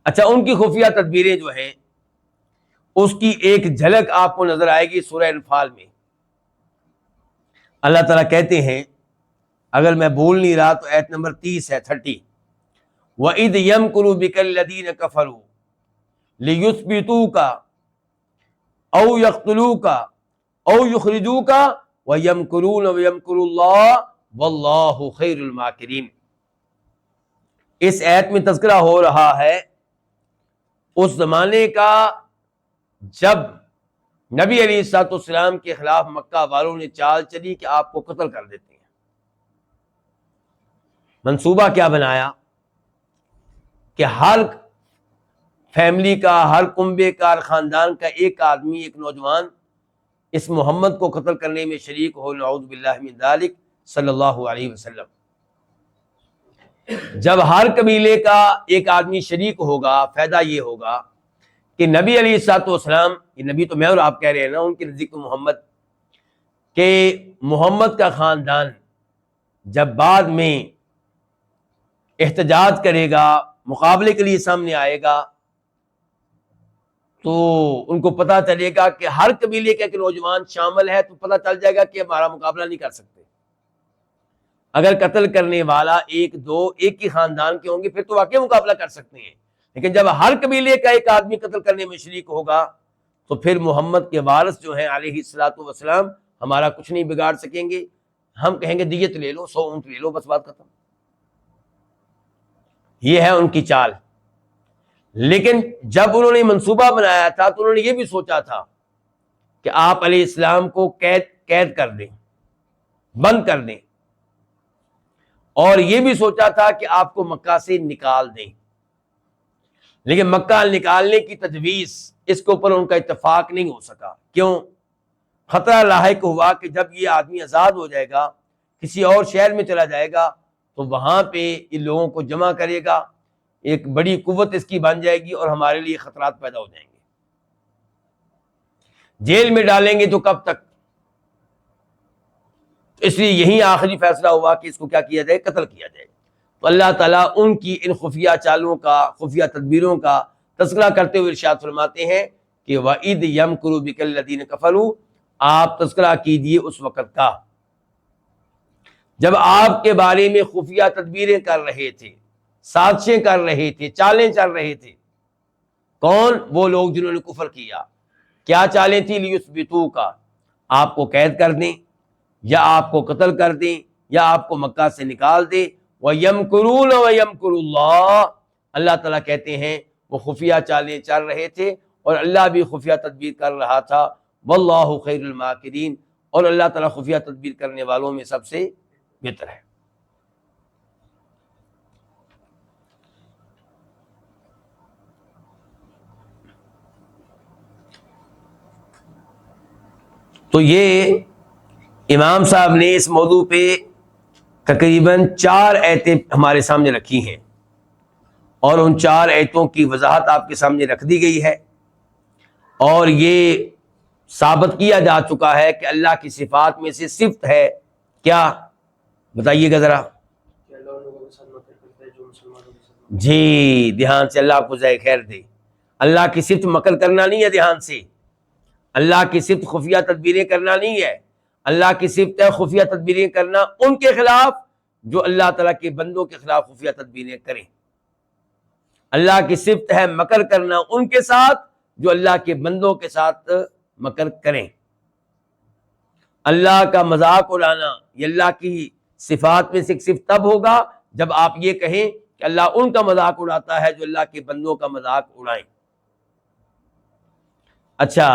اچھا، ان کی خفیہ تدبیریں جو ہیں اس کی ایک جھلک آپ کو نظر آئے گی سورہ انفال میں۔ اللہ تعالیٰ کہتے ہیں، اگر میں بول نہیں رہا تو آیت نمبر 30 ہے 30 وَإِذْ يَمْكُرُ بِكَ الَّذِينَ كَفَرُوا لِيُثْبِتُوكَ أَوْ يَقْتُلُوكَ أَوْ يُخْرِجُوكَ وَيَمْكُرُونَ وَيَمْكُرُ اللَّهُ وَاللَّهُ خَيْرُ الْمَاكِرِينَ۔ اس آیت میں تذکرہ ہو رہا ہے اس زمانے کا جب نبی علیہ الصلوۃ والسلام کے خلاف مکہ والوں نے چال چلی کہ آپ کو قتل کر دیتے ہیں۔ منصوبہ کیا بنایا کہ ہر فیملی کا، ہر کنبے کا، ہر خاندان کا ایک آدمی، ایک نوجوان اس محمد کو قتل کرنے میں شریک ہو، نعوذ باللہ من ذالک، صلی اللہ علیہ وسلم۔ جب ہر قبیلے کا ایک آدمی شریک ہوگا، فائدہ یہ ہوگا کہ نبی علیہ الصلوۃ والسلام، یہ نبی تو میں اور آپ کہہ رہے ہیں نا، ان کے نزدیک تو محمد، کہ محمد کا خاندان جب بعد میں احتجاج کرے گا، مقابلے کے لیے سامنے آئے گا، تو ان کو پتہ چلے گا کہ ہر قبیلے کا ایک نوجوان شامل ہے، تو پتہ چل جائے گا کہ ہمارا مقابلہ نہیں کر سکتے۔ اگر قتل کرنے والا ایک دو ایک ہی خاندان کے ہوں گے پھر تو واقعی مقابلہ کر سکتے ہیں، لیکن جب ہر قبیلے کا ایک آدمی قتل کرنے میں شریک ہوگا تو پھر محمد کے وارث جو ہیں علیہ الصلوۃ والسلام ہمارا کچھ نہیں بگاڑ سکیں گے۔ ہم کہیں گے دیت لے لو، 100 اونٹ لے لو، بس بات ختم۔ یہ ہے ان کی چال۔ لیکن جب انہوں نے منصوبہ بنایا تھا تو انہوں نے یہ بھی سوچا تھا کہ آپ علیہ السلام کو قید کر دیں، بند کر دیں، اور یہ بھی سوچا تھا کہ آپ کو مکہ سے نکال دیں، لیکن مکہ نکالنے کی تجویز اس کے اوپر ان کا اتفاق نہیں ہو سکا۔ کیوں؟ خطرہ لاحق ہوا کہ جب یہ آدمی آزاد ہو جائے گا، کسی اور شہر میں چلا جائے گا، تو وہاں پہ ان لوگوں کو جمع کرے گا، ایک بڑی قوت اس کی بن جائے گی اور ہمارے لیے خطرات پیدا ہو جائیں گے۔ جیل میں ڈالیں گے تو کب تک؟ اس لیے یہی آخری فیصلہ ہوا کہ اس کو کیا کیا جائے؟ قتل کیا جائے۔ تو اللہ تعالیٰ ان کی ان خفیہ چالوں کا، خفیہ تدبیروں کا تذکرہ کرتے ہوئے ارشاد فرماتے ہیں کہ وَإِذْ يَمْكُرُ بِكَ الَّذِينَ كَفَرُوا، آپ تذکرہ کیجئے اس وقت کا جب آپ کے بارے میں خفیہ تدبیریں کر رہے تھے، سازشیں کر رہے تھے، چالیں چل رہے تھے۔ کون؟ وہ لوگ جنہوں نے کفر کیا۔ کیا چالیں تھی؟ لِيُثْبِتُوكَ، آپ کو قید کر دیں، یا آپ کو قتل کر دیں، یا آپ کو مکہ سے نکال دیں۔ وَيَمْكُرُونَ وَيَمْكُرُ اللَّهُ، اللہ تعالیٰ کہتے ہیں وہ خفیہ چالیں چل رہے تھے اور اللہ بھی خفیہ تدبیر کر رہا تھا۔ وَاللَّهُ خَيْرُ الْمَاكِرِينَ، اور اللہ تعالیٰ خفیہ تدبیر کرنے والوں میں سب سے بہتر ہے۔ تو یہ امام صاحب نے اس موضوع پہ تقریباً 4 آیتیں ہمارے سامنے رکھی ہیں، اور ان 4 آیتوں کی وضاحت آپ کے سامنے رکھ دی گئی ہے، اور یہ ثابت کیا جا چکا ہے کہ اللہ کی صفات میں سے صفت ہے کیا؟ بتائیے گا ذرا۔ جی دھیان سے، اللہ آپ کو جزائے خیر دے۔ اللہ کی صفت مکر کرنا نہیں ہے، دھیان سے۔ اللہ کی صفت خفیہ تدبیریں کرنا نہیں ہے، اللہ کی صفت ہے خفیہ تدبیریں کرنا ان کے خلاف جو اللہ تعالیٰ کے بندوں کے خلاف خفیہ تدبیریں کریں۔ اللہ کی صفت ہے مکر کرنا ان کے ساتھ جو اللہ کے بندوں کے ساتھ مکر کریں۔ اللہ کا مذاق اڑانا یہ اللہ کی صفات میں سے ایک صفت تب ہوگا جب آپ یہ کہیں کہ اللہ ان کا مذاق اڑاتا ہے جو اللہ کے بندوں کا مذاق اڑائیں۔ اچھا،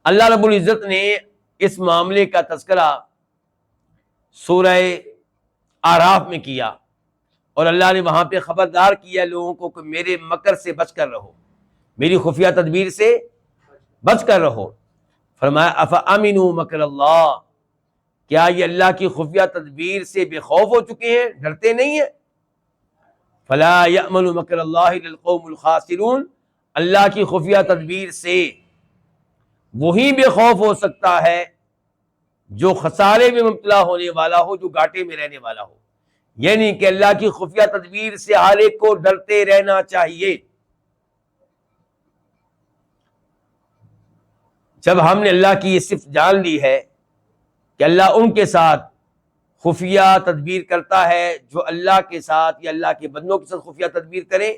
اللہ رب العزت نے اس معاملے کا تذکرہ سورہ اعراف میں کیا، اور اللہ نے وہاں پہ خبردار کیا لوگوں کو کہ میرے مکر سے بچ کر رہو، میری خفیہ تدبیر سے بچ کر رہو۔ فرمایا افامنوا مکر اللہ، کیا یہ اللہ کی خفیہ تدبیر سے بے خوف ہو چکے ہیں، ڈرتے نہیں ہیں؟ فلا یأمن مکر اللہ الا القوم الخاسرون، اللہ کی خفیہ تدبیر سے وہی بے خوف ہو سکتا ہے جو خسارے میں مبتلا ہونے والا ہو، جو گھاٹے میں رہنے والا ہو۔ یعنی کہ اللہ کی خفیہ تدبیر سے ہر ایک کو ڈرتے رہنا چاہیے۔ جب ہم نے اللہ کی یہ صفت جان لی ہے کہ اللہ ان کے ساتھ خفیہ تدبیر کرتا ہے جو اللہ کے ساتھ یا اللہ کے بندوں کے ساتھ خفیہ تدبیر کریں،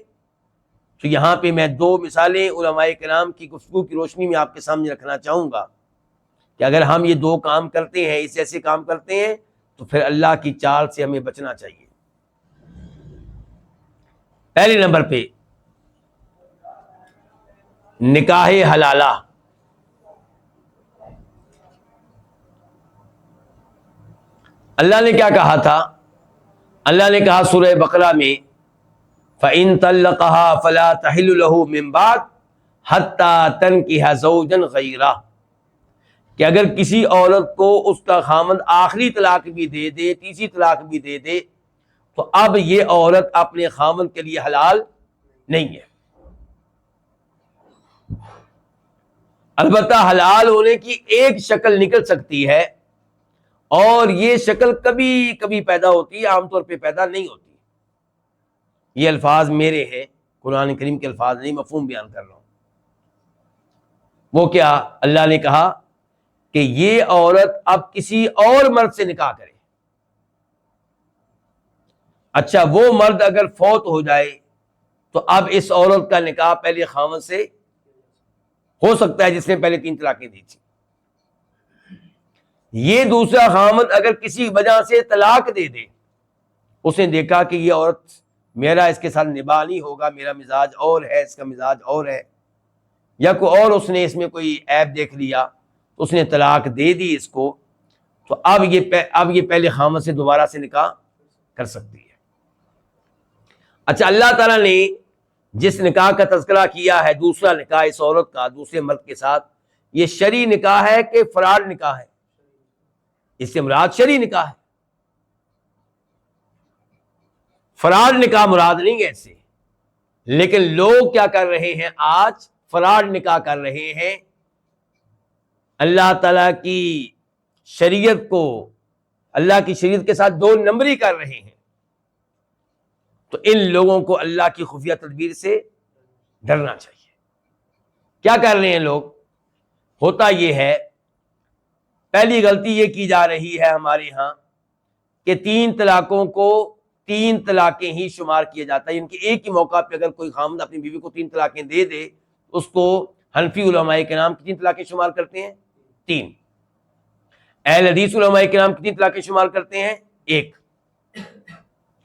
تو یہاں پہ میں 2 مثالیں علماء کرام کی گفتگو کی روشنی میں آپ کے سامنے رکھنا چاہوں گا کہ اگر ہم یہ 2 کام کرتے ہیں، اس ایسے کام کرتے ہیں، تو پھر اللہ کی چال سے ہمیں بچنا چاہیے۔ پہلے نمبر پہ نکاح حلالہ۔ اللہ نے کیا کہا تھا؟ اللہ نے کہا سورہ بقرہ میں فَإِن طَلَّقَهَا فَلَا تَحِلُّ لَهُ مِن بَعْدُ حَتَّى تَنكِحَ زَوْجًا غَيْرَهُ، کہ اگر کسی عورت کو اس کا خامند آخری طلاق بھی دے دے، تیسری طلاق بھی دے دے، تو اب یہ عورت اپنے خامند کے لیے حلال نہیں ہے۔ البتہ حلال ہونے کی ایک شکل نکل سکتی ہے، اور یہ شکل کبھی کبھی پیدا ہوتی ہے، عام طور پہ پیدا نہیں ہوتی۔ یہ الفاظ میرے ہیں، قرآن کریم کے الفاظ نہیں، مفہوم بیان کر رہا ہوں۔ وہ کیا؟ اللہ نے کہا کہ یہ عورت اب کسی اور مرد سے نکاح کرے۔ اچھا، وہ مرد اگر فوت ہو جائے تو اب اس عورت کا نکاح پہلے خامند سے ہو سکتا ہے جس نے پہلے 3 طلاقیں دی تھی۔ یہ دوسرا خامند اگر کسی وجہ سے طلاق دے دے، اس نے دیکھا کہ یہ عورت میرا اس کے ساتھ نباہ نہیں ہوگا، میرا مزاج اور ہے، اس کا مزاج اور ہے، یا کوئی اور اس نے اس میں کوئی عیب دیکھ لیا تو اس نے طلاق دے دی اس کو، تو اب یہ پہلے خامد سے دوبارہ سے نکاح کر سکتی ہے۔ اچھا، اللہ تعالیٰ نے جس نکاح کا تذکرہ کیا ہے، دوسرا نکاح اس عورت کا دوسرے مرد کے ساتھ، یہ شرعی نکاح ہے کہ فراڈ نکاح ہے؟ اس سے مراد شرعی نکاح ہے، فراڈ نکاح مراد نہیں ہے اس سے۔ لیکن لوگ کیا کر رہے ہیں آج؟ فراڈ نکاح کر رہے ہیں، اللہ تعالیٰ کی شریعت کو، اللہ کی شریعت کے ساتھ دو نمبری کر رہے ہیں۔ تو ان لوگوں کو اللہ کی خفیہ تدبیر سے ڈرنا چاہیے۔ کیا کر رہے ہیں لوگ؟ ہوتا یہ ہے، پہلی غلطی یہ کی جا رہی ہے ہمارے ہاں کہ 3 طلاقوں کو 3 طلاقیں ہی شمار کیا جاتا ہے، ان کے ایک ہی موقع پہ اگر کوئی خامد اپنی بیوی کو 3 طلاقیں دے دے، اس کو حنفی علماء کرام کتنی طلاقیں شمار کرتے ہیں؟ 3۔ اہل حدیث علماء کرام کتنی طلاقیں شمار کرتے ہیں؟ 1۔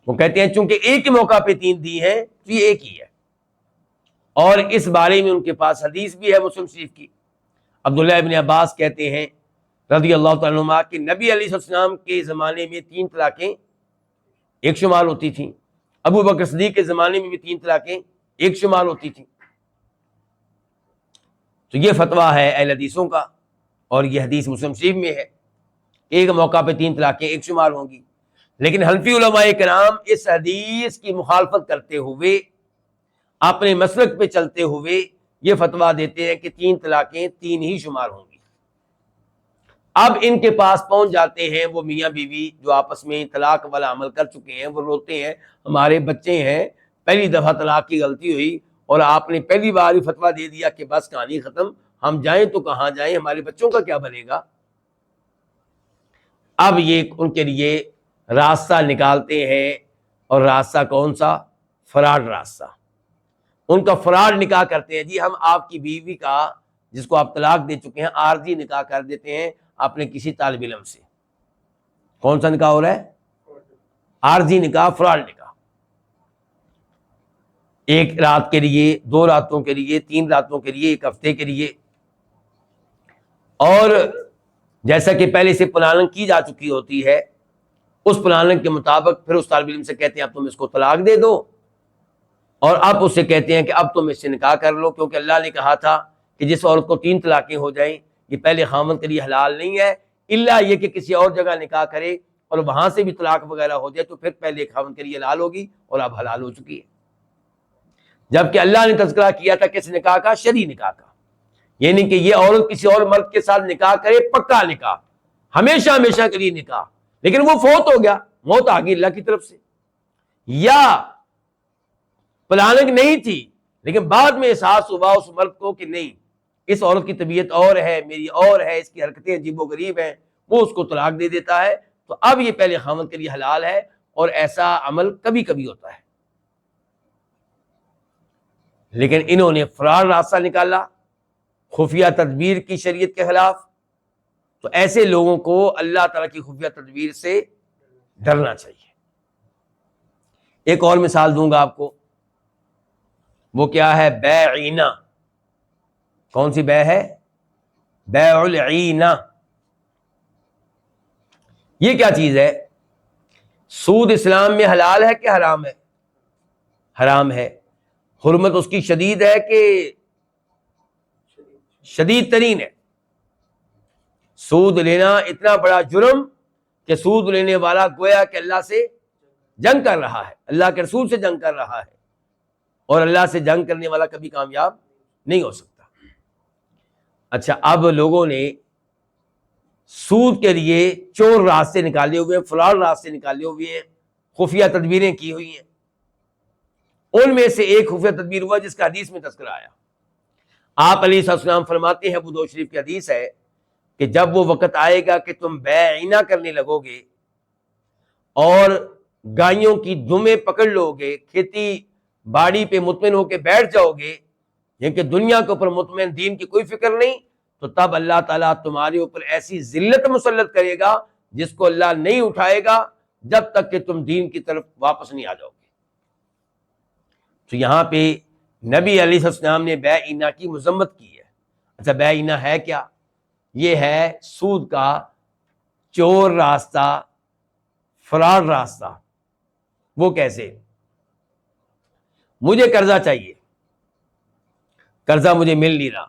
وہ کہتے ہیں چونکہ ایک ہی موقع پہ 3 دی ہیں تو یہ ایک ہی ہے، اور اس بارے میں ان کے پاس حدیث بھی ہے مسلم شریف کی۔ عبداللہ ابن عباس کہتے ہیں رضی اللہ تعالیٰ عنہما کہ نبی علیہ السلام کے زمانے میں 3 طلاقیں ایک شمار ہوتی تھیں، ابو بکر صدیق کے زمانے میں بھی 3 طلاقیں ایک شمار ہوتی تھیں۔ تو یہ فتویٰ ہے اہل حدیثوں کا، اور یہ حدیث مسلم شریف میں ہے، ایک موقع پہ 3 طلاقیں ایک شمار ہوں گی۔ لیکن حنفی علماء کرام اس حدیث کی مخالفت کرتے ہوئے، اپنے مسلک پہ چلتے ہوئے یہ فتویٰ دیتے ہیں کہ 3 طلاقیں 3 ہی شمار ہوں گی۔ اب ان کے پاس پہنچ جاتے ہیں وہ میاں بیوی جو آپس میں طلاق والا عمل کر چکے ہیں، وہ روتے ہیں ہمارے بچے ہیں، پہلی دفعہ طلاق کی غلطی ہوئی اور آپ نے پہلی بار ہی فتویٰ دے دیا کہ بس کہانی ختم، ہم جائیں تو کہاں جائیں، ہمارے بچوں کا کیا بنے گا۔ اب یہ ان کے لیے راستہ نکالتے ہیں، اور راستہ کون سا؟ فراڈ راستہ۔ ان کا فراڈ نکاح کرتے ہیں، جی ہم آپ کی بیوی کا جس کو آپ طلاق دے چکے ہیں عارضی نکاح کر دیتے ہیں اپنے کسی طالب علم سے۔ کون سا نکاح ہو رہا ہے؟ عارضی نکاح، فراڈ نکاح۔ 1 رات کے لیے، 2 راتوں کے لیے، 3 راتوں کے لیے، 1 ہفتے کے لیے، اور جیسا کہ پہلے سے پلاننگ کی جا چکی ہوتی ہے، اس پلاننگ کے مطابق پھر اس طالب علم سے کہتے ہیں اب تم اس کو طلاق دے دو، اور اب اس سے کہتے ہیں کہ اب تم اس سے نکاح کر لو، کیونکہ اللہ نے کہا تھا کہ جس عورت کو 3 طلاقیں ہو جائیں یہ پہلے خامند کے لیے حلال نہیں ہے، الا یہ کہ کسی اور جگہ نکاح کرے اور وہاں سے بھی طلاق وغیرہ ہو جائے تو پھر پہلے خامند کے لیے حلال ہوگی، اور اب حلال ہو چکی ہے۔ جبکہ اللہ نے تذکرہ کیا تھا کس نکاح کا؟ شرعی نکاح کا، یعنی کہ یہ عورت کسی اور مرد کے ساتھ نکاح کرے، پکا نکاح، ہمیشہ ہمیشہ کے لیے نکاح، لیکن وہ فوت ہو گیا، موت آ گئی اللہ کی طرف سے، یا پلاننگ نہیں تھی لیکن بعد میں احساس ہوا اس مرد کو کہ نہیں، اس عورت کی طبیعت اور ہے، میری اور ہے، اس کی حرکتیں عجیب و غریب ہیں، وہ اس کو طلاق دے دیتا ہے، تو اب یہ پہلے خامند کے لیے حلال ہے، اور ایسا عمل کبھی کبھی ہوتا ہے۔ لیکن انہوں نے فراڈ راستہ نکالا خفیہ تدبیر کی شریعت کے خلاف، تو ایسے لوگوں کو اللہ تعالیٰ کی خفیہ تدبیر سے ڈرنا چاہیے۔ ایک اور مثال دوں گا آپ کو، وہ کیا ہے؟ بیعینہ۔ کون سی بے ہے؟ بیع العینہ۔ یہ کیا چیز ہے؟ سود اسلام میں حلال ہے کہ حرام ہے؟ حرام ہے۔ حرمت اس کی شدید ہے کہ شدید ترین ہے؟ سود لینا اتنا بڑا جرم کہ سود لینے والا گویا کہ اللہ سے جنگ کر رہا ہے، اللہ کے رسول سے جنگ کر رہا ہے، اور اللہ سے جنگ کرنے والا کبھی کامیاب نہیں ہو سکتا۔ اچھا، اب لوگوں نے سود کے لیے چور راستے نکالے ہوئے ہیں، فراڈ راستے نکالے ہوئے ہیں، خفیہ تدبیریں کی ہوئی ہیں۔ ان میں سے ایک خفیہ تدبیر ہوا جس کا حدیث میں تذکرہ آیا۔ آپ علیہ السلام فرماتے ہیں، ابو داؤد شریف کی حدیث ہے کہ جب وہ وقت آئے گا کہ تم بیعینہ کرنے لگو گے اور گائیوں کی دمیں پکڑ لو گے، کھیتی باڑی پہ مطمئن ہو کے بیٹھ جاؤ گے، یعنی کہ دنیا کے اوپر مطمئن، دین کی کوئی فکر نہیں، تو تب اللہ تعالیٰ تمہارے اوپر ایسی ذلت مسلط کرے گا جس کو اللہ نہیں اٹھائے گا جب تک کہ تم دین کی طرف واپس نہیں آ جاؤ گے۔ تو یہاں پہ نبی علیہ السلام نے بیع اینا کی مذمت کی ہے۔ اچھا بیع اینا ہے کیا؟ یہ ہے سود کا چور راستہ، فراڈ راستہ۔ وہ کیسے؟ مجھے قرضہ چاہیے، قرضہ مجھے مل نہیں رہا،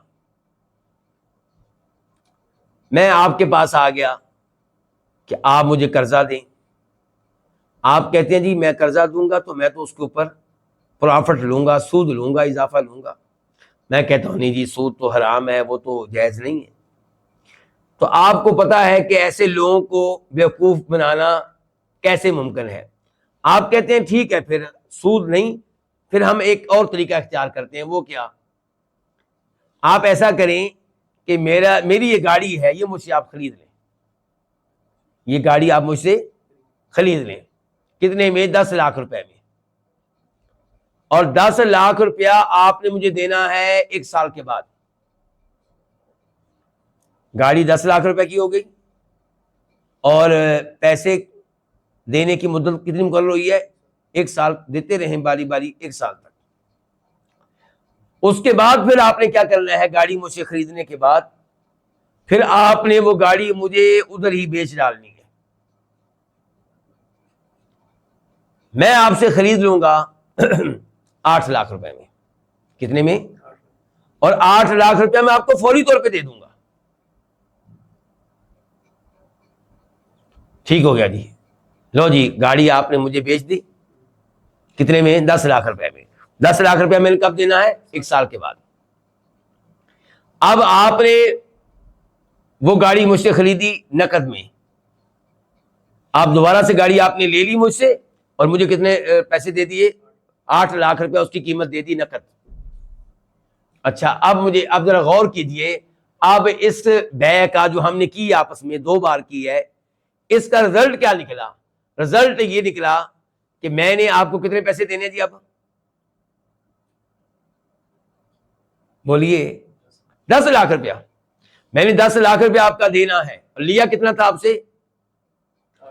میں آپ کے پاس آ گیا کہ آپ مجھے قرضہ دیں۔ آپ کہتے ہیں جی میں قرضہ دوں گا تو میں تو اس کے اوپر پرافٹ لوں گا، سود لوں گا، اضافہ لوں گا۔ میں کہتا ہوں نہیں جی سود تو حرام ہے، وہ تو جائز نہیں ہے۔ تو آپ کو پتا ہے کہ ایسے لوگوں کو بیوقوف بنانا کیسے ممکن ہے۔ آپ کہتے ہیں ٹھیک ہے پھر سود نہیں، پھر ہم ایک اور طریقہ اختیار کرتے ہیں۔ وہ کیا؟ آپ ایسا کریں کہ میری یہ گاڑی ہے، یہ مجھ سے آپ خرید لیں، یہ گاڑی آپ مجھ سے خرید لیں۔ کتنے میں؟ 10 لاکھ روپے میں۔ اور 10 لاکھ روپیہ آپ نے مجھے دینا ہے 1 سال کے بعد۔ گاڑی 10 لاکھ روپے کی ہو گئی اور پیسے دینے کی مدت کتنی مقرر ہوئی ہے؟ 1 سال دیتے رہیں باری باری 1 سال تک۔ اس کے بعد پھر آپ نے کیا کرنا ہے؟ گاڑی مجھ سے خریدنے کے بعد پھر آپ نے وہ گاڑی مجھے ادھر ہی بیچ ڈالنی ہے۔ میں آپ سے خرید لوں گا 8 لاکھ روپے میں۔ کتنے میں؟ اور 8 لاکھ روپے میں آپ کو فوری طور پہ دے دوں گا۔ ٹھیک ہو گیا جی، لو جی گاڑی آپ نے مجھے بیچ دی۔ کتنے میں؟ 10 لاکھ روپے میں۔ 10 لاکھ روپے میں نے کب دینا ہے؟ 1 سال کے بعد۔ اب آپ نے وہ گاڑی مجھ سے خریدی نقد میں، آپ دوبارہ سے گاڑی آپ نے لے لی مجھ سے اور مجھے کتنے پیسے دے دیے؟ 8 لاکھ روپے اس کی قیمت دے دی نقد۔ اچھا اب ذرا غور کیجئے، اب اس بیع کا جو ہم نے کی آپس میں 2 بار کی ہے، اس کا رزلٹ کیا نکلا؟ رزلٹ یہ نکلا کہ میں نے آپ کو کتنے پیسے دینے جی؟ اب بولیے 10 لاکھ روپیہ میں نے 10 لاکھ روپیہ آپ کا دینا ہے، اور لیا کتنا تھا آپ سے؟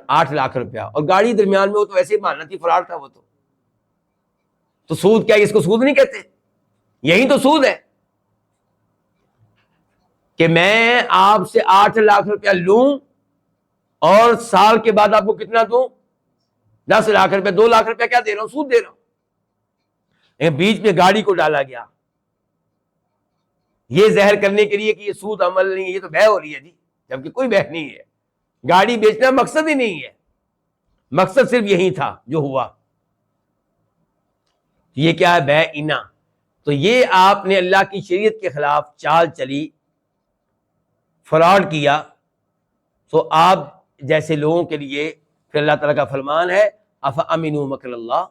8 لاکھ روپیہ۔ اور گاڑی درمیان میں وہ تو ایسے ہی ماننا تھی، فراڈ تھا وہ تو سود کیا؟ اس کو سود نہیں کہتے؟ یہی تو سود ہے کہ میں آپ سے 8 لاکھ روپیہ لوں اور سال کے بعد آپ کو کتنا دوں؟ 10 لاکھ روپیہ۔ 2 لاکھ روپیہ کیا دے رہا ہوں؟ سود دے رہا ہوں۔ بیچ میں گاڑی کو ڈالا گیا یہ زہر کرنے کے لیے کہ یہ سود عمل نہیں ہے، یہ تو بیع ہو رہی ہے جی، جبکہ کوئی بیع نہیں ہے۔ گاڑی بیچنا مقصد ہی نہیں ہے، مقصد صرف یہی تھا جو ہوا۔ یہ کیا ہے؟ بیع اینا۔ تو یہ آپ نے اللہ کی شریعت کے خلاف چال چلی، فراڈ کیا، تو آپ جیسے لوگوں کے لیے پھر اللہ تعالیٰ کا فرمان ہے افامنوا مکر اللہ،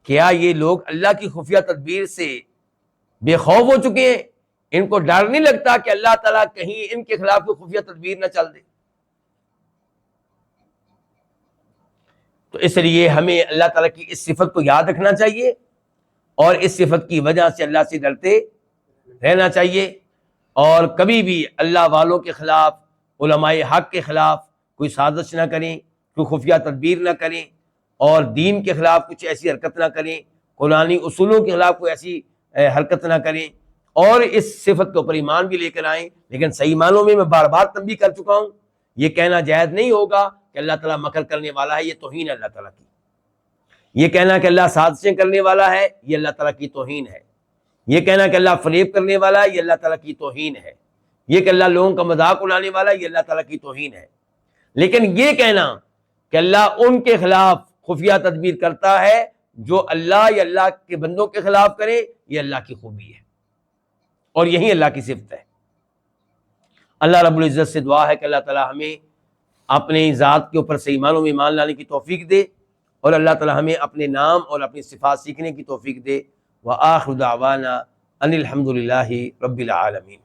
کیا یہ لوگ اللہ کی خفیہ تدبیر سے بے خوف ہو چکے ہیں؟ ان کو ڈر نہیں لگتا کہ اللہ تعالیٰ کہیں ان کے خلاف کوئی خفیہ تدبیر نہ چل دے؟ تو اس لیے ہمیں اللہ تعالیٰ کی اس صفت کو یاد رکھنا چاہیے اور اس صفت کی وجہ سے اللہ سے ڈرتے رہنا چاہیے، اور کبھی بھی اللہ والوں کے خلاف، علماء حق کے خلاف کوئی سازش نہ کریں، کوئی خفیہ تدبیر نہ کریں، اور دین کے خلاف کچھ ایسی حرکت نہ کریں، قرآنی اصولوں کے خلاف کوئی ایسی حرکت نہ کریں، اور اس صفت کے اوپر ایمان بھی لے کر آئیں۔ لیکن صحیح معنوں میں بار بار تنبیہ کر چکا ہوں، یہ کہنا جائز نہیں ہوگا کہ اللہ تعالیٰ مکر کرنے والا ہے، یہ توہین ہے اللہ تعالیٰ کی۔ یہ کہنا کہ اللہ سازشیں کرنے والا ہے، یہ اللہ تعالیٰ کی توہین ہے۔ یہ کہنا کہ اللہ فریب کرنے والا ہے، یہ اللہ تعالیٰ کی توہین ہے۔ یہ کہ اللہ لوگوں کا مذاق اڑانے والا ہے، یہ اللہ تعالیٰ کی توہین ہے۔ لیکن یہ کہنا کہ اللہ ان کے خلاف خفیہ تدبیر کرتا ہے جو اللہ یا اللہ کے بندوں کے خلاف کرے، یہ اللہ کی خوبی ہے اور یہی اللہ کی صفت ہے۔ اللہ رب العزت سے دعا ہے کہ اللہ تعالیٰ ہمیں اپنی ذات کے اوپر صحیح معنوں میں ایمان لانے کی توفیق دے، اور اللہ تعالیٰ ہمیں اپنے نام اور اپنی صفات سیکھنے کی توفیق دے۔ وآخر دعوانا ان الحمد للہ رب العالمین۔